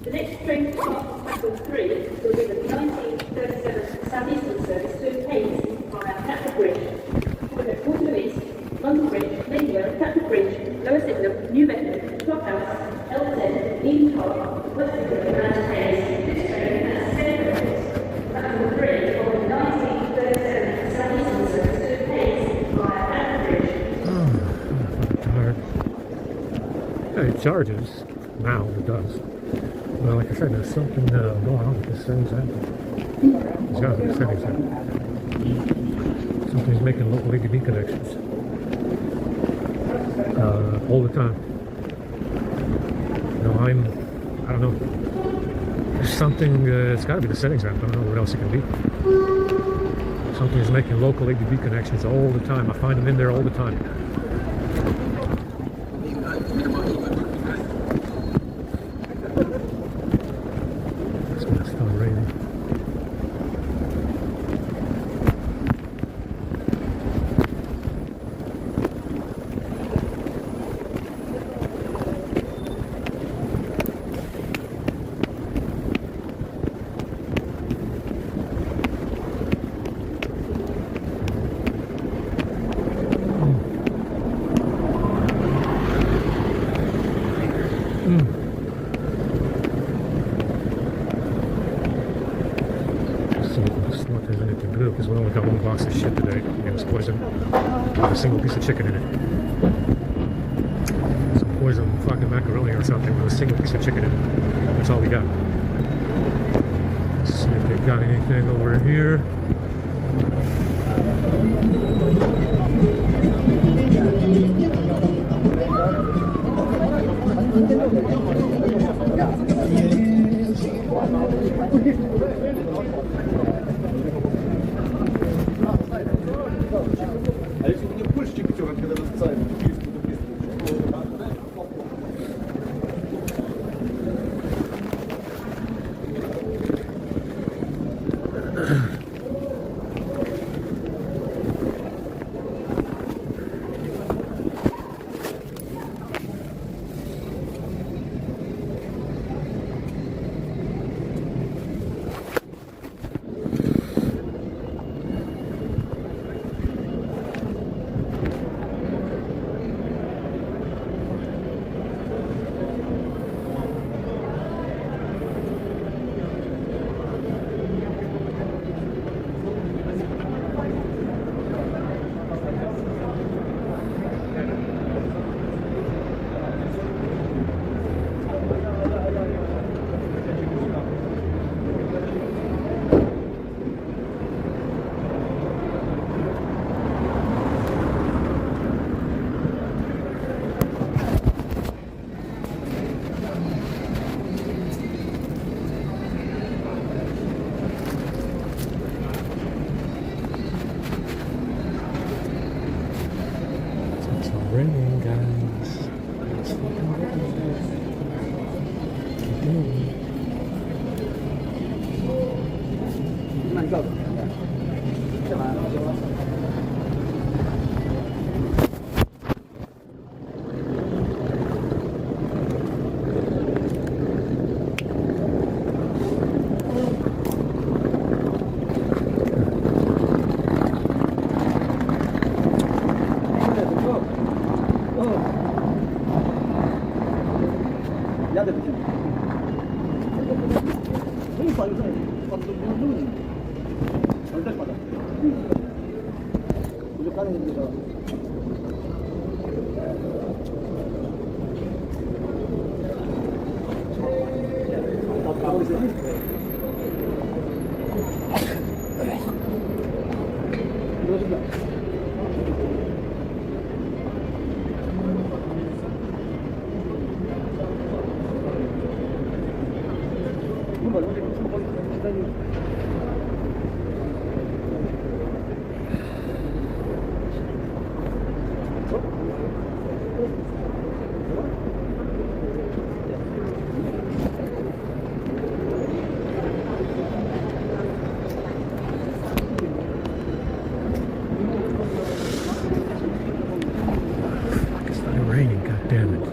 Speaker 4: The next train to start platform 3 will be the 1937 Southeastern service to Hayes via Catford Bridge, Waterloo East, London Bridge, Mayfield, Catford Bridge, Lower Sydenham, New Bedford, Clockhouse, L10, Eden Park, West Sydenham and Hayes. This train has 7 trains. Platform 3 will be the 1937 Southeastern service to Hayes via Catford Bridge.
Speaker 1: I'm tired. Yeah, it charges. Now it does. Well, like I said, there's something going on with this settings app. There's got to be a settings app. Something's making local ADB connections. All the time. No, I don't know. There's something, it's got to be the settings app. I don't know what else it can be. Something's making local ADB connections all the time. I find them in there all the time. Because we only got one box of shit today. It was poison with a single piece of chicken in it. Some poison fucking macaroni or something with a single piece of chicken in it. That's all we got. Let's see if they've got anything over here.
Speaker 3: А если бы не больше чипчерок, когда разцаивают,
Speaker 1: Raining, guys. It's fucking raining. Keep moving.
Speaker 3: Jadę do ciebie. No i pan, pan do mnie. Ale też pada. Do kary nie bierzała. zobacz, może być spokojnie czytanie.
Speaker 1: It's started raining, god damn it.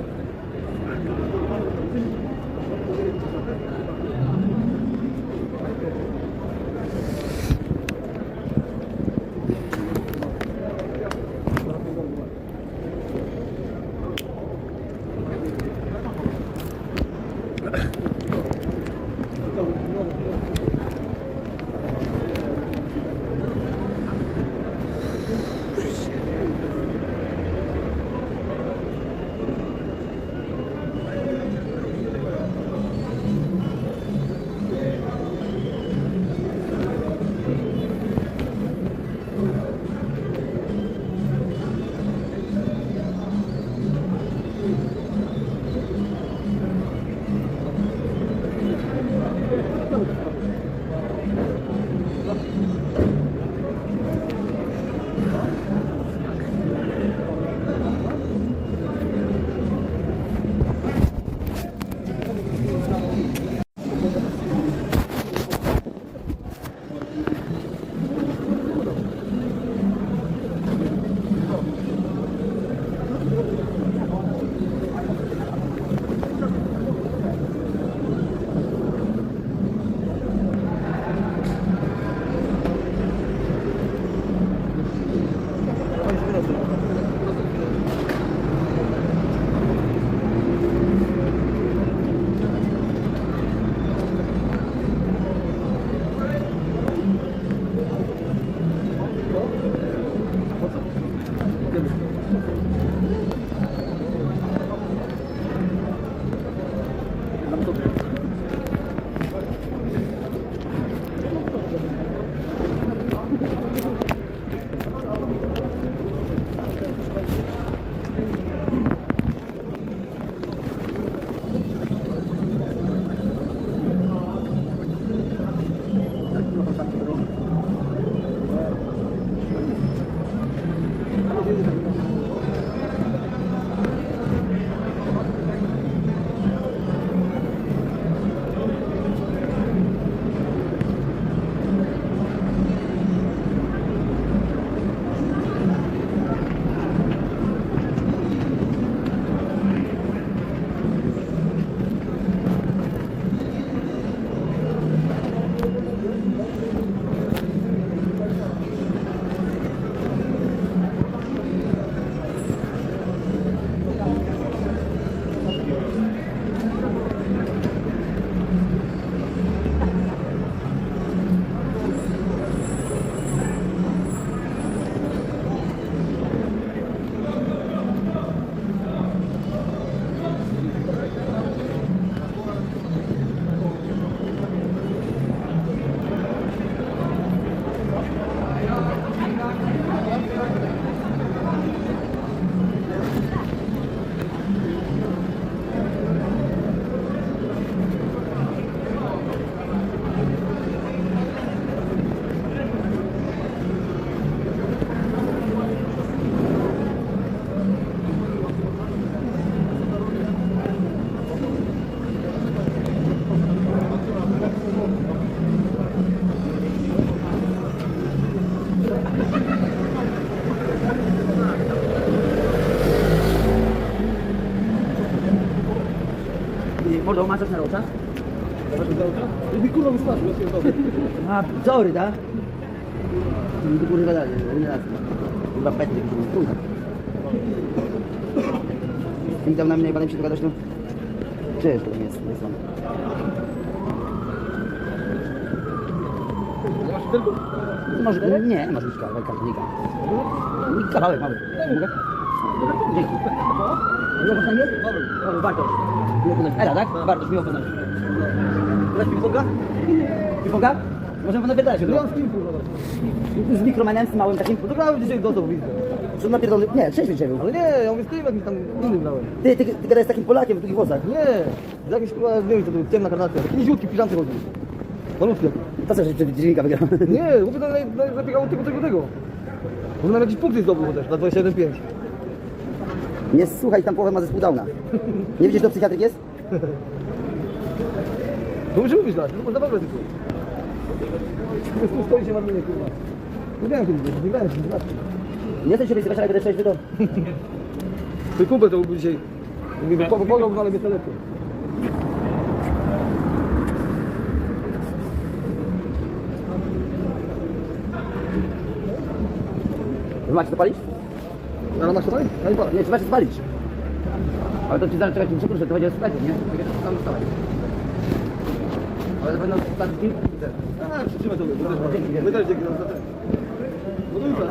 Speaker 3: Mordo, masz coś na roczach? Mi kurwa wystarczy, ja pierdolę. A, sorry, tak? Mi tu kurwa dalej, raz. Kurwa petry, kurwa. I tam na mnie panem się dogadasz, no? Cześć, to jest, jest on. Może, nie, może być kawałek kartonika. Kawałek mały. Mogę? Dzięki. Miło poznać jest? Paweł, Bartosz. Miło poznać. Ela, tak? Bartosz, miło poznać. Dasz piłka? Piłka? Możemy panu pytać. Z mikromanem, z małym takim. To grałem dzisiaj do widzę. Są napierdolony... Nie, 6 dzisiaj był.
Speaker 6: Ale nie, ja mówię z tym jakimś tam innym dałem.
Speaker 3: Ty gadałeś z takim Polakiem w długich włosach.
Speaker 6: Nie, z jakimś kurwa, nie wiem co to był, ciemna karnacja. Taki niziutki w piżamce chodzi. Malutki jakiś.
Speaker 3: To co, że przed dźwignika wygrał?
Speaker 6: Nie, mówię, zabiegało tego. Może nam jakieś punkty zdobył chociaż, na 21,5.
Speaker 3: Nie słuchaj, tam połowę ma zespół Downa. Nie widzisz, że do psychiatryk jest?
Speaker 6: To muszę mówić tak, to można wybrać tylko. Tu stoi się ładnie, kurwa. Nie wiem kiedy, nie grałem się, nie grałem.
Speaker 3: Nie chcę się wysypać, ale będę trzeźwy to.
Speaker 6: Twój kumpel to był dzisiaj. Mówię, pomogł, ale mnie to lepiej.
Speaker 3: Wy macie to palić?
Speaker 6: Ale masz to dalej? Ja nie palę.
Speaker 3: Nie, czy macie to palić? Ale to ci zaraz czekać, muszę to będzie słuchajcie, nie? Tam wstawać. Ale to będą tak kilku.
Speaker 6: A, przytrzymaj to, my też dzięki za ten. No do jutra.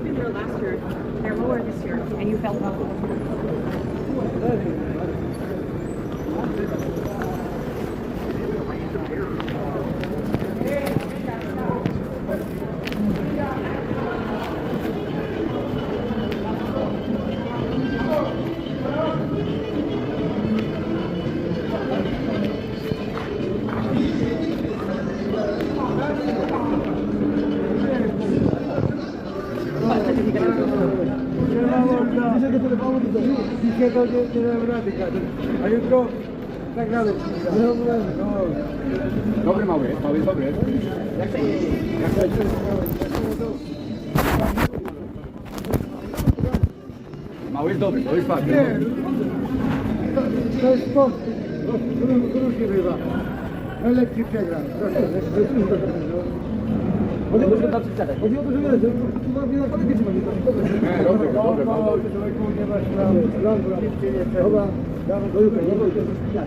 Speaker 4: Bigger last year, they're lower this year, and you felt well.
Speaker 6: Dzisiaj to nie dam rady, a jutro tak dalej.
Speaker 2: Dobry mały, dobry. Mały jest dobry, to jest fakt.
Speaker 6: To jest sport. Różnie bywa. Najlepszy przegra. Chodzi o to, że tam sprzedać. Chodzi o to, że nie, że chyba nie na kolegę trzeba nie.
Speaker 2: Dobry.
Speaker 6: Dobra, dawaj do jutra, nie do jutra.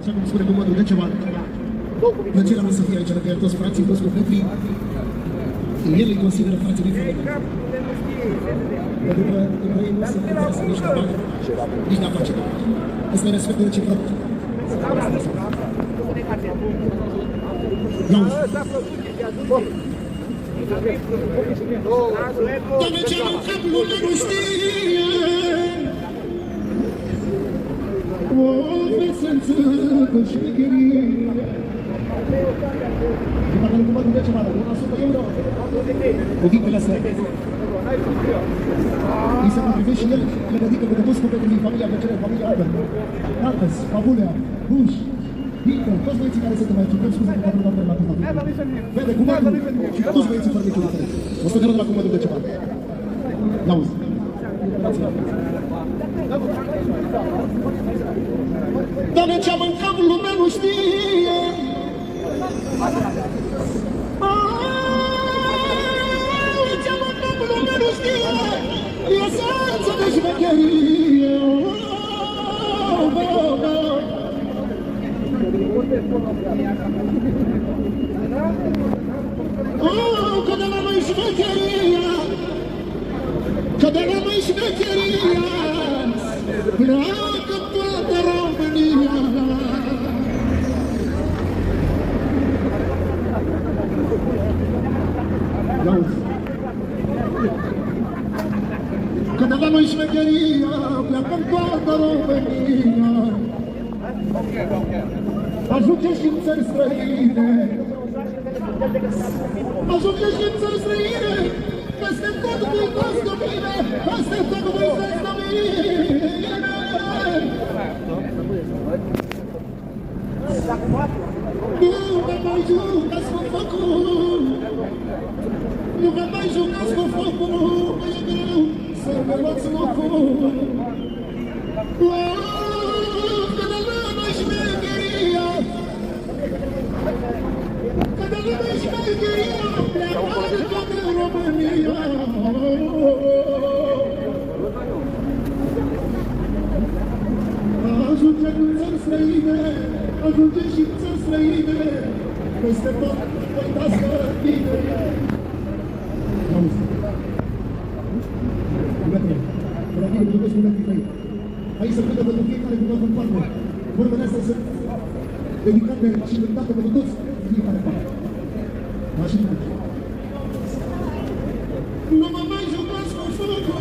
Speaker 2: Așa cum spune comandul, de ceva. Plăcerea mea să fie aici, lângă toți frații, toți copii. El îi consideră frații lui familie. Pentru că ei nu se interesează nici de bani, nici de afaceri. Ăsta e respectul reciproc. Doamne, ce în cap lumea nu știe, o prezență cu șmecherie. Dacă nu cumva duce ceva, 100 euro, cuvintele astea. Îi se potrivește și el, le dedică pe toți copiii din familia Plăcere, familia Albert, Narcos, Pavulea, Buș, Vincă, toți băieții care sunt mai ciucăm, scuze că m-am dat la cuvântul. Vede, cuvântul, și toți băieții foarte ciucate. 100 euro de la cuvântul de ceva. N-auzi. Doamne, ce-am în cap, lumea nu știe. Ce-am în cap, lumea nu știe. E esență de șmecherie. Că de la noi șmecheria, că de la noi șmecheria, pleacă toată România. Că de la noi șmecheria, pleacă toată România. Ajunge și în țări străine, ajunge și în țări străine, peste tot cu uitați de mine, peste tot cu uitați de mine. Nu vă mai jucați cu focul, nu vă mai jucați cu focul, că e greu să vă luați locul. Că de la noi șmecheria, că de la noi șmecheria, pleacă de toată România. Ajunge în țări străine, ajunge și în țări străine, peste tot uitați de tine. Auzi, iubetele, de la tine vorbesc cu umetii tăi. Aici se vede pentru fiecare cuvânt în parte. Vorbele astea sunt dedicate și cântate pentru toți fiecare parte. Dar și pentru nu mă mai jucați cu focul.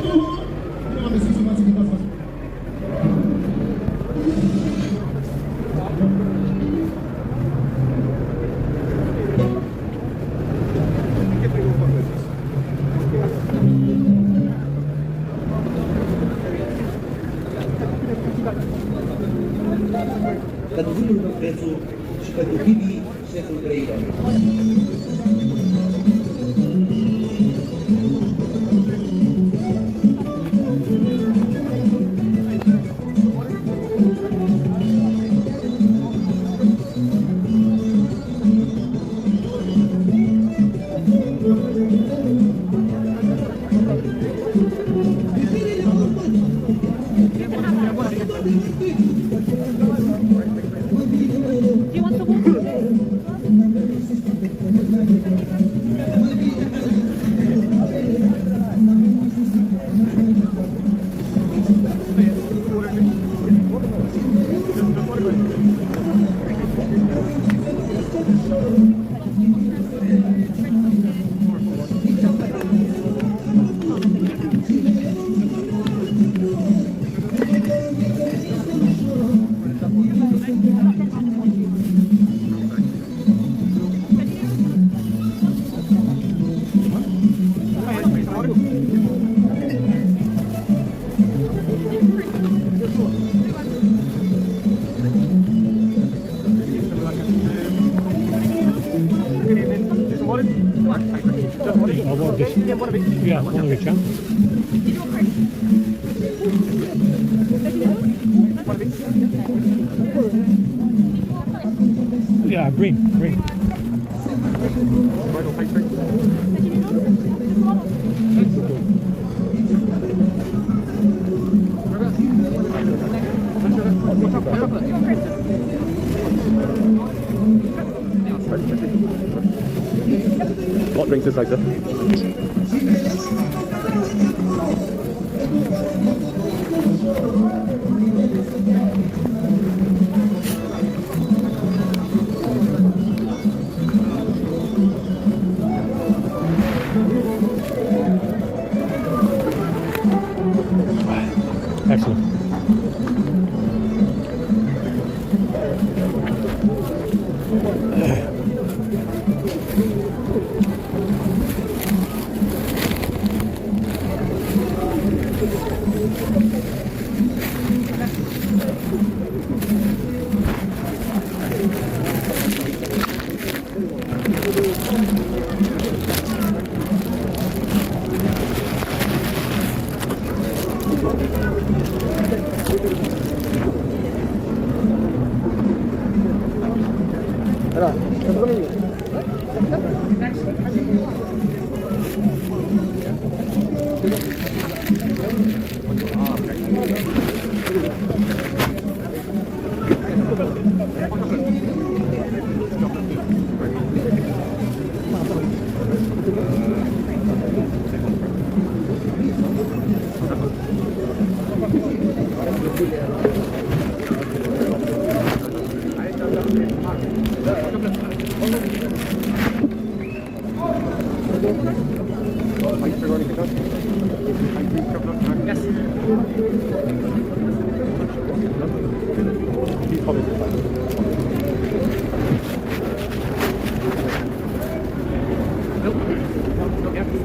Speaker 2: Nu am deschis informații din asta.
Speaker 7: Pentru vânul meu prețul și pentru Bibii șeful trăitor.
Speaker 1: Yeah, one of each, huh? Yeah, green. Perfecto. Excellent.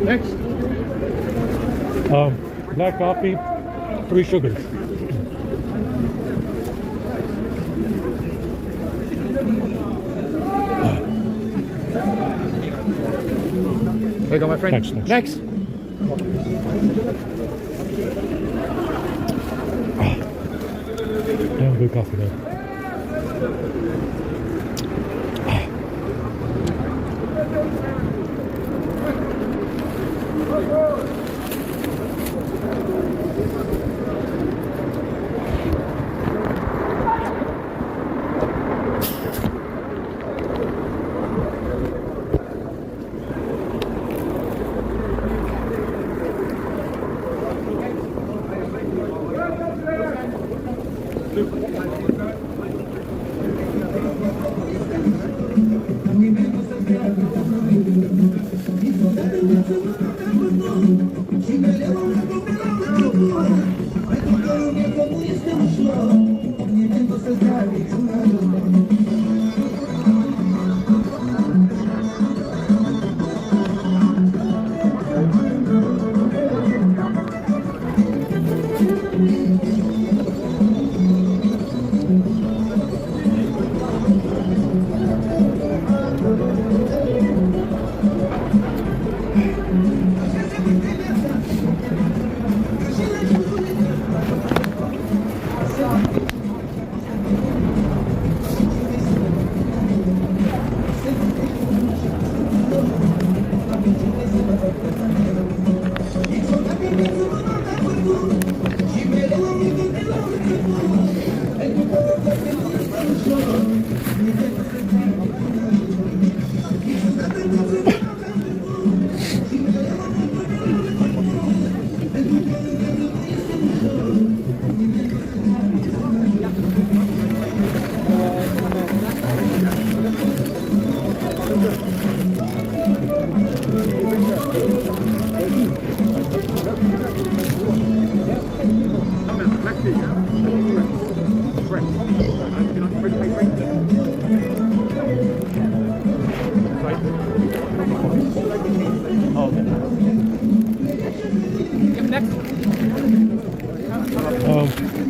Speaker 1: Next. Black coffee, 3 sugars. There you go, my friend. Thanks. Next. Damn good coffee though.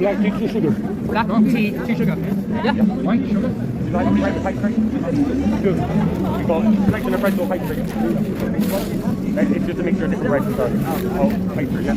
Speaker 1: Black tea, 2 sugar.
Speaker 3: Black tea, 2 sugar. Yeah.
Speaker 1: White sugar?
Speaker 8: You like the white drink? Good. We got selection of bread or white drink. It's just a mixture of different breads, sorry. Oh, white drink, yeah.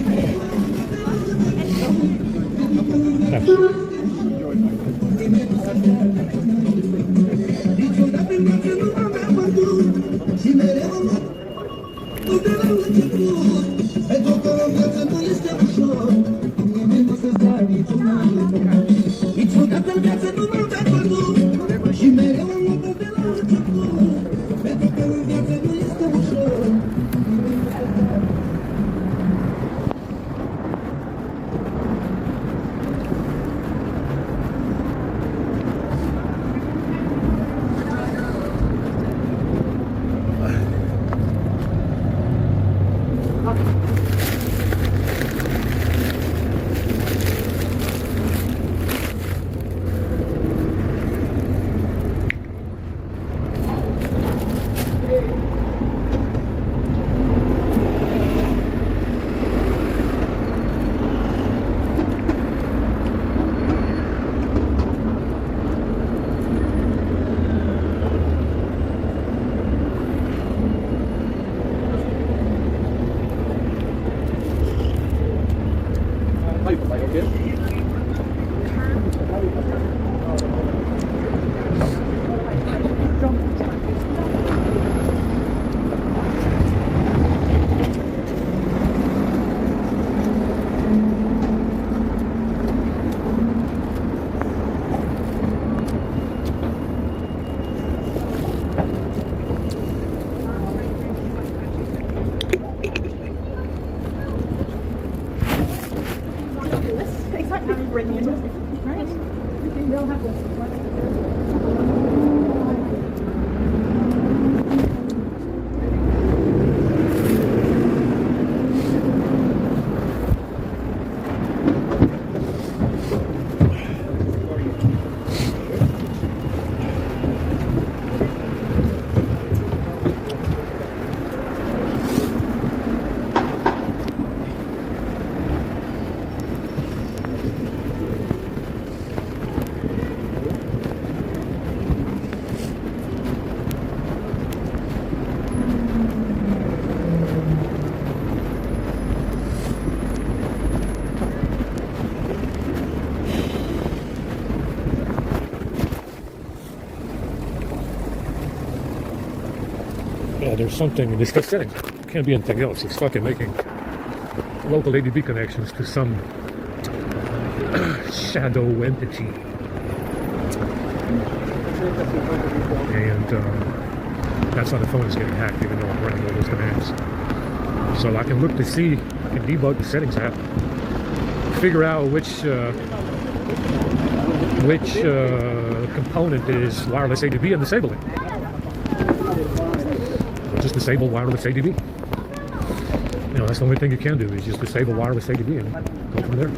Speaker 1: Yeah, there's something in this setting. Can't be anything else. It's fucking making local ADB connections to some shadow entity. And that's how the phone is getting hacked, even though I'm running all those commands. So I can look to see and debug the settings app, figure out which component is wireless ADB and disable it. Just disable wireless ADB. You know, that's the only thing you can do is just disable wireless ADB and go from there,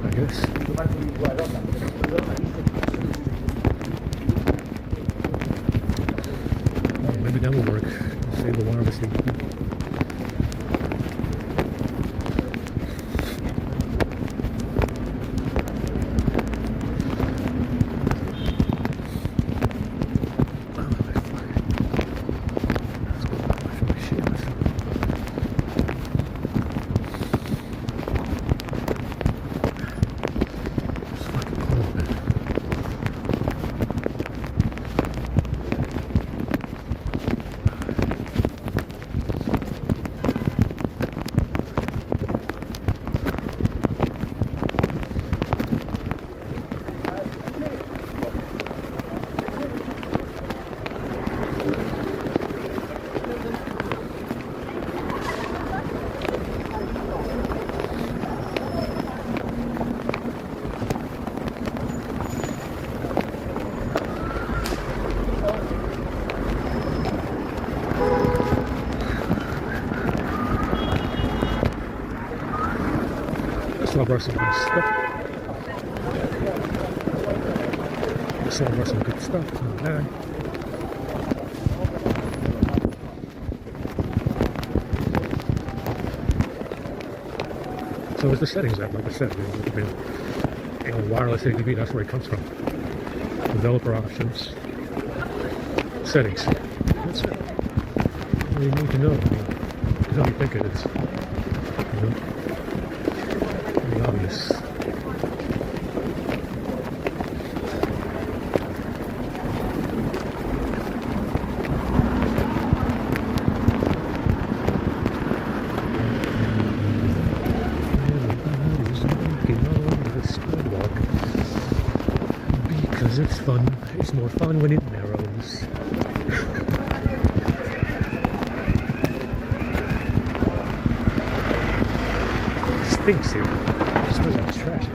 Speaker 1: I guess. Maybe that will work. Disable wireless ADB. I'll brush some good stuff. So I'll brush some good stuff. Okay. So it's the settings app, like I said. You know, wireless ADB, that's where it comes from. Developer options. Settings. That's it. All you need to know. It's how you think it is. You know? Obvious. Because it's fun. It's more fun when it narrows. It stinks here. It smells like trash.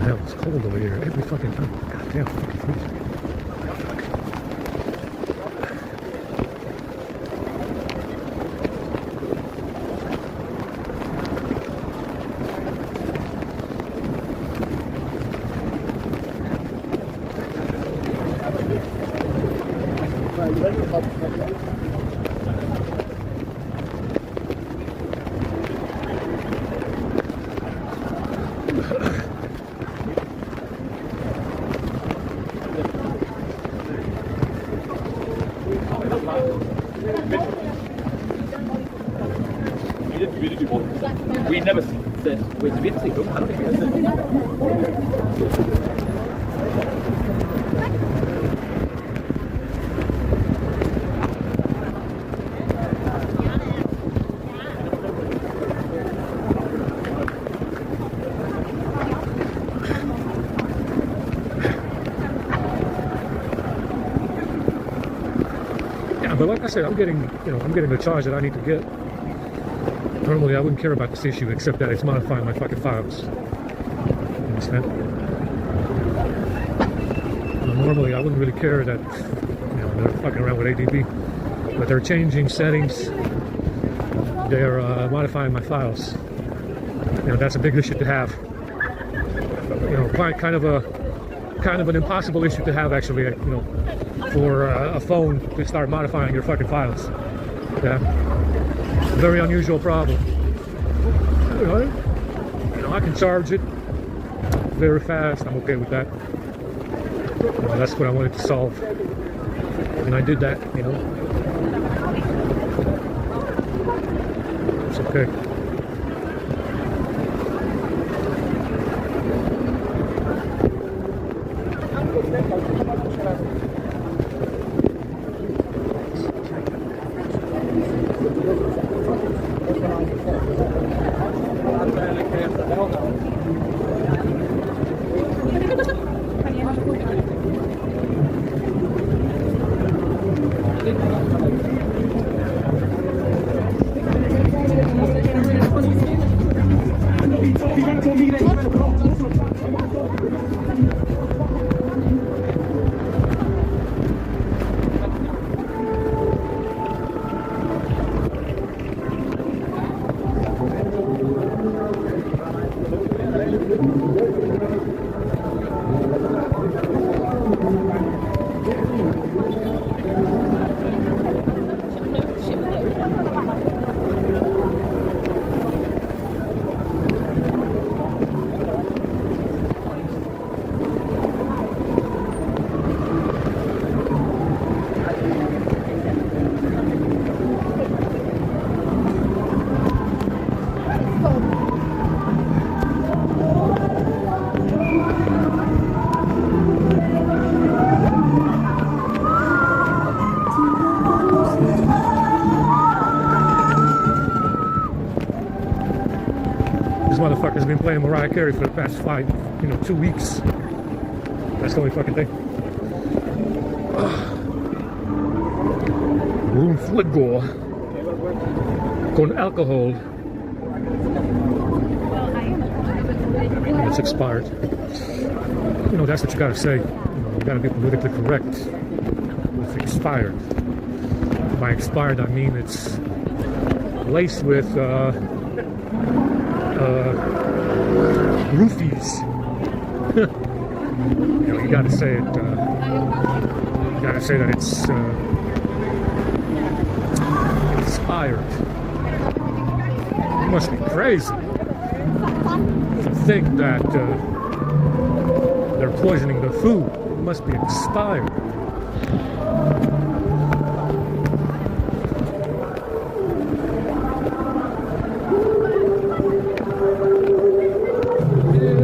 Speaker 1: Hell, it's cold over here every fucking time. God damn, fucking freezing.
Speaker 8: We never said, wait, did we ever say go? I don't think we ever said.
Speaker 1: Yeah, but like I said, I'm getting the charge that I need to get. Normally, I wouldn't care about this issue except that it's modifying my fucking files. You understand? Normally, I wouldn't really care that they're fucking around with ADB, but they're changing settings. They're modifying my files. That's a big issue to have. Kind of an impossible issue to have, actually. For a phone to start modifying your fucking files. Yeah. Very unusual problem. I can charge it very fast. I'm okay with that. That's what I wanted to solve. And I did that, It's okay. Motherfucker's been playing Mariah Carey for the past 2 weeks. That's the only fucking thing. Un fuego con alcohol. It's expired. That's what you gotta say. You gotta be politically correct with expired. By expired, I mean it's laced with roofies. You know, you got to say it. You got to say that it's expired. You must be crazy to think that they're poisoning the food. It must be expired.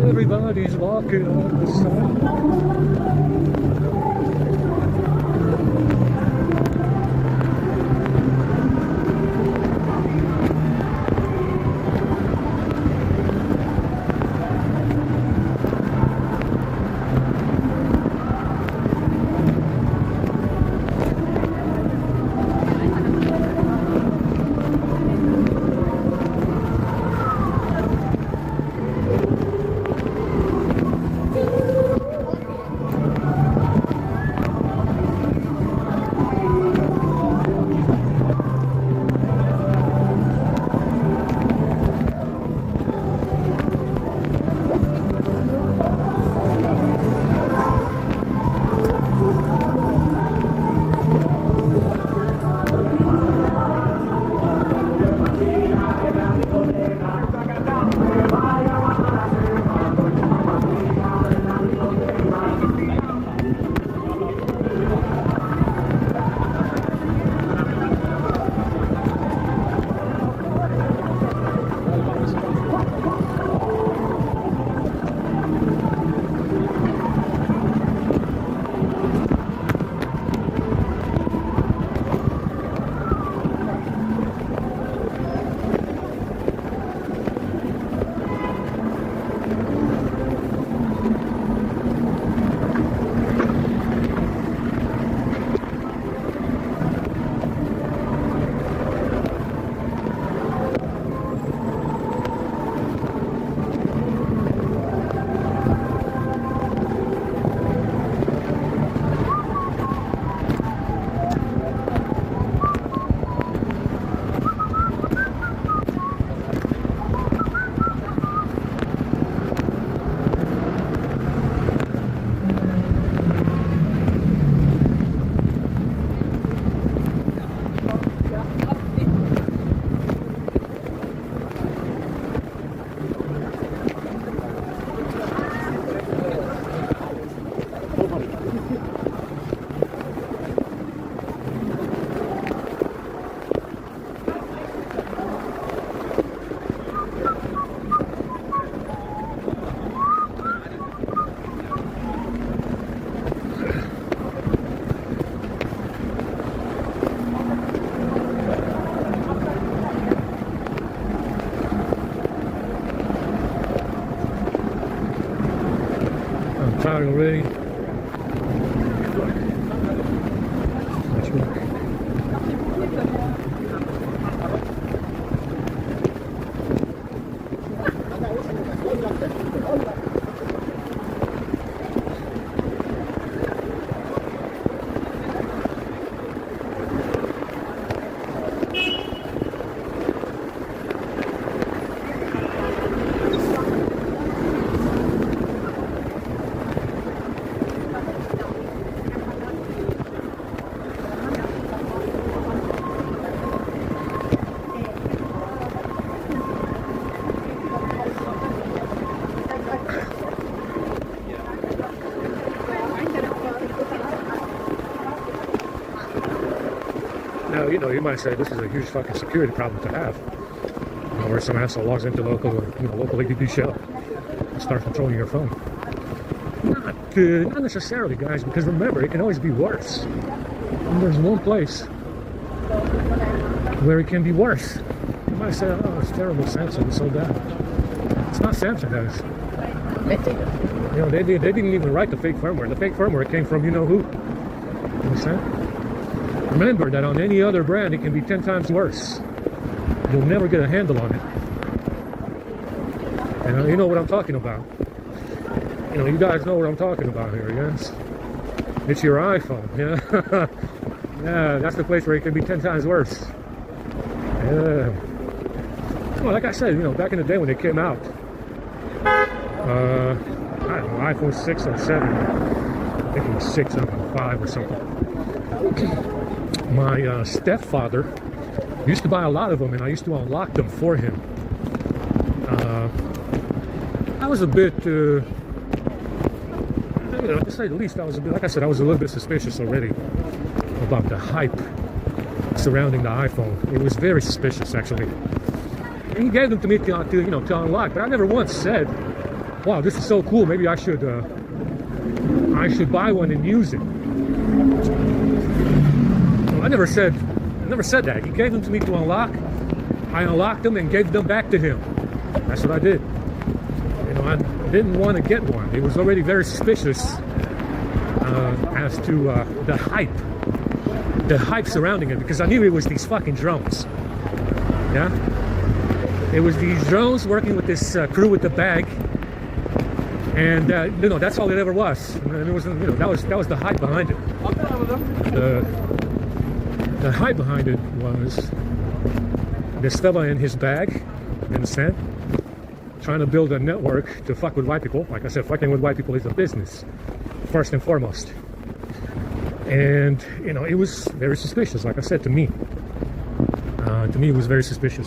Speaker 1: Everybody's walking on the sun. Tired already. Let's work. Now, you know, you might say this is a huge fucking security problem to have. You know, where some asshole logs into local ADP shell and starts controlling your phone. Not good, not necessarily, guys, because remember, it can always be worse. And there's one place where it can be worse. You might say, oh, it's terrible, Samsung, it's so bad. It's not Samsung, guys. You know, they didn't even write the fake firmware. The fake firmware came from you know who. You understand? Remember that on any other brand, it can be 10 times worse. You'll never get a handle on it. And you know what I'm talking about. You know, you guys know what I'm talking about here, yes? It's your iPhone, yeah? Yeah, that's the place where it can be 10 times worse. Yeah. Well, like I said, you know, back in the day when they came out, I don't know, iPhone 6 or 7. I think it was 6, iPhone 5 or something. My stepfather used to buy a lot of them, and I used to unlock them for him. I was a bit, to say the least, I was a bit, like I said, I was a little bit suspicious already about the hype surrounding the iPhone. It was very suspicious, actually. And he gave them to me to unlock, but I never once said, "Wow, this is so cool. Maybe I should buy one and use it." Well, I never said that. He gave them to me to unlock. I unlocked them and gave them back to him. That's what I did. I didn't want to get one. It was already very suspicious as to the hype surrounding it, because I knew it was these fucking drones. Yeah, it was these drones working with this crew with the bag, and that's all it ever was. And it was, that was the hype behind it. The hype behind it was this fella in his bag, you understand? Trying to build a network to fuck with white people. Like I said, fucking with white people is a business, first and foremost. And, it was very suspicious, like I said, to me. To me, it was very suspicious.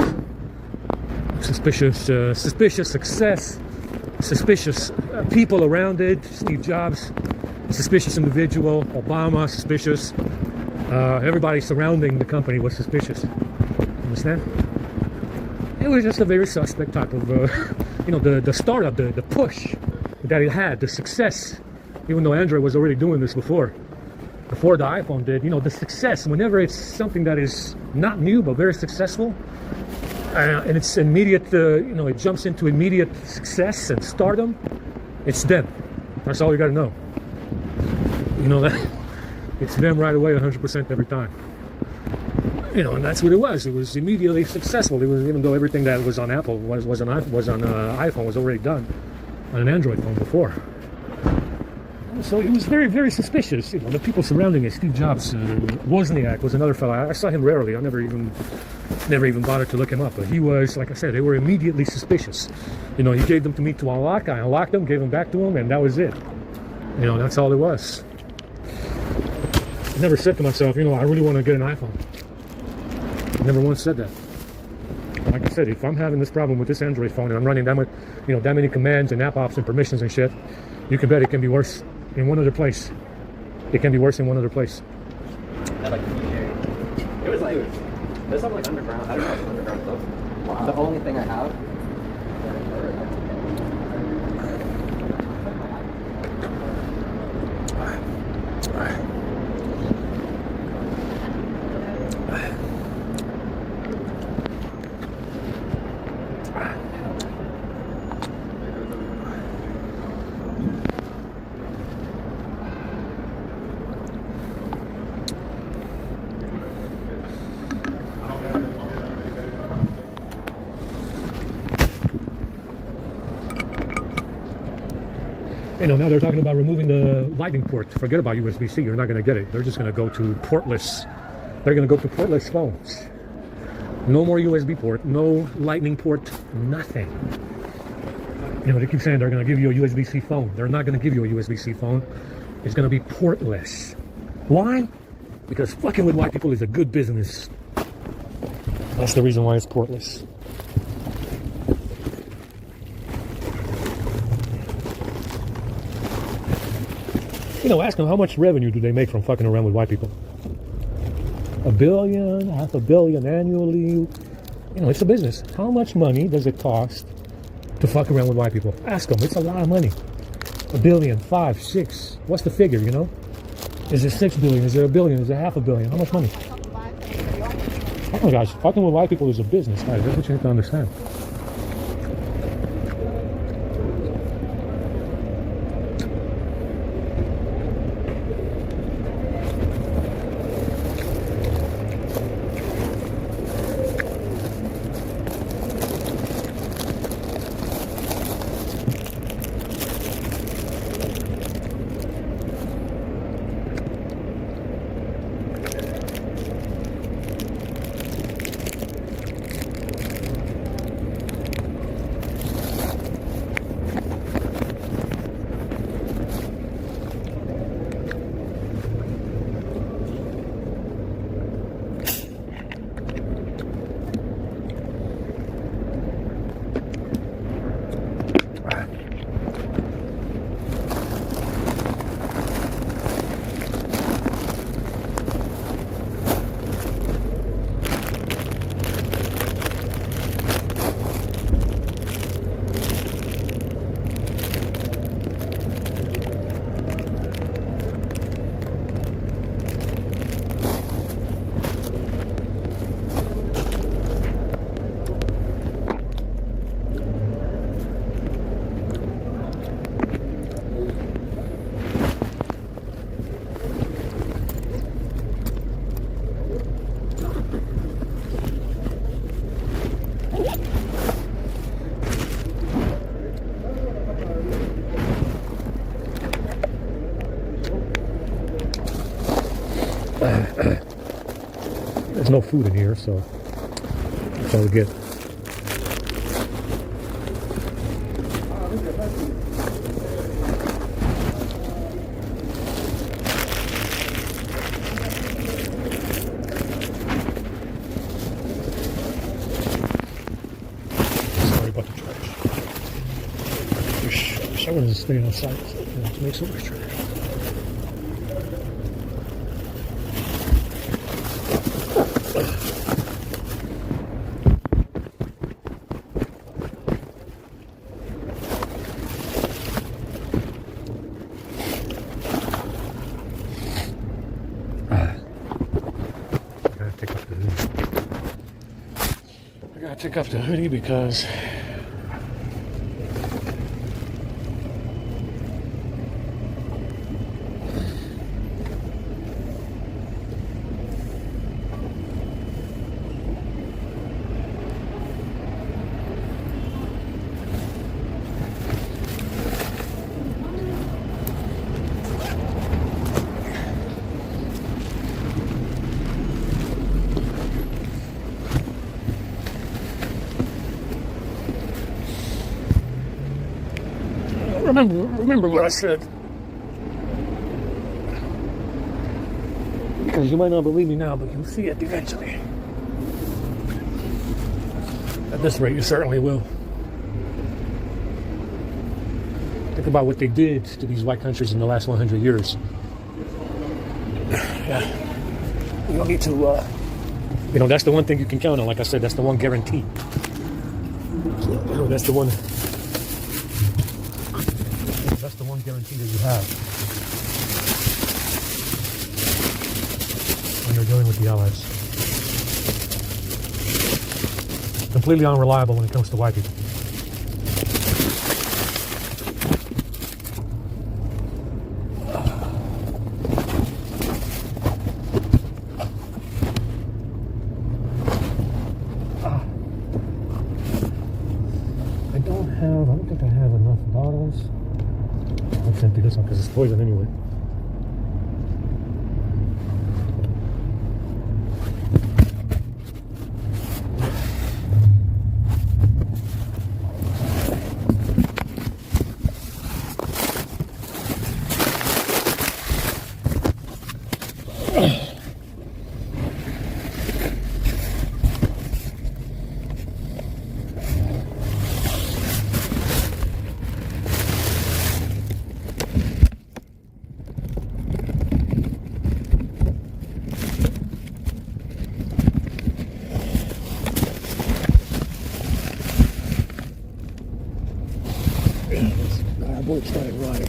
Speaker 1: Suspicious success, suspicious people around it, Steve Jobs, suspicious individual, Obama, suspicious. Everybody surrounding the company was suspicious. Understand? It was just a very suspect type of, the startup, the push that it had, the success, even though Android was already doing this before the iPhone did. The success, whenever it's something that is not new but very successful, and it's immediate, it jumps into immediate success and stardom, it's them. That's all you got to know. That it's them right away, 100% every time. And that's what it was. It was immediately successful. It was, even though everything that was on Apple was on iPhone was already done on an Android phone before. So it was very, very suspicious. The people surrounding it. Steve Jobs, Wozniak was another fellow. I saw him rarely. I never even bothered to look him up. But he was, like I said, they were immediately suspicious. He gave them to me to unlock. I unlocked them, gave them back to him, and that was it. That's all it was. I never said to myself, I really want to get an iPhone. I never once said that. Like I said, if I'm having this problem with this Android phone and I'm running that much, that many commands and app ops and permissions and shit, you can bet it can be worse in one other place. It can be worse in one other place.
Speaker 9: It was like, there's some like underground, I don't know, underground stuff. Wow. The only thing I have.
Speaker 1: Now they're talking about removing the lightning port. Forget about USB-C. You're not going to get it. They're just going to go to portless. They're going to go to portless phones. No more USB port. No lightning port. Nothing. They keep saying they're going to give you a USB-C phone. They're not going to give you a USB-C phone. It's going to be portless. Why? Because fucking with white people is a good business. That's the reason why it's portless. Ask them how much revenue do they make from fucking around with white people. $1 billion, $500 million annually. It's a business. How much money does it cost to fuck around with white people? Ask them. It's a lot of money. $1 billion, 5, 6. What's the figure, Is it 6 billion? Is it $1 billion? Is it $500 million? How much money? Oh my gosh, fucking with white people is a business, guys. That's what you have to understand. There's no food in here, so that's all we get. Sorry about the trash. Wish I wanted to stay outside to make so much trash. I gotta take off the hoodie because remember what I said. Because you might not believe me now, but you'll see it eventually. At this rate, you certainly will. Think about what they did to these white countries in the last 100 years. Yeah. You don't need to, that's the one thing you can count on. Like I said, that's the one guarantee. That's the one. That's the one guarantee that you have when you're dealing with the Allies. Completely unreliable when it comes to white people. I don't think I have enough bottles. Let's empty this one because it's poison anyway. Our boat started rotting.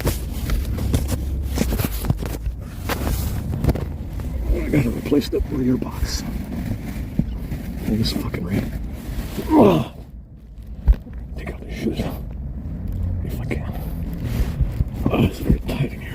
Speaker 1: I gotta replace the rear box. Oh, this fucking rain. Oh. Take out the shoes if I can. Oh, it's very tight in here.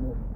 Speaker 6: も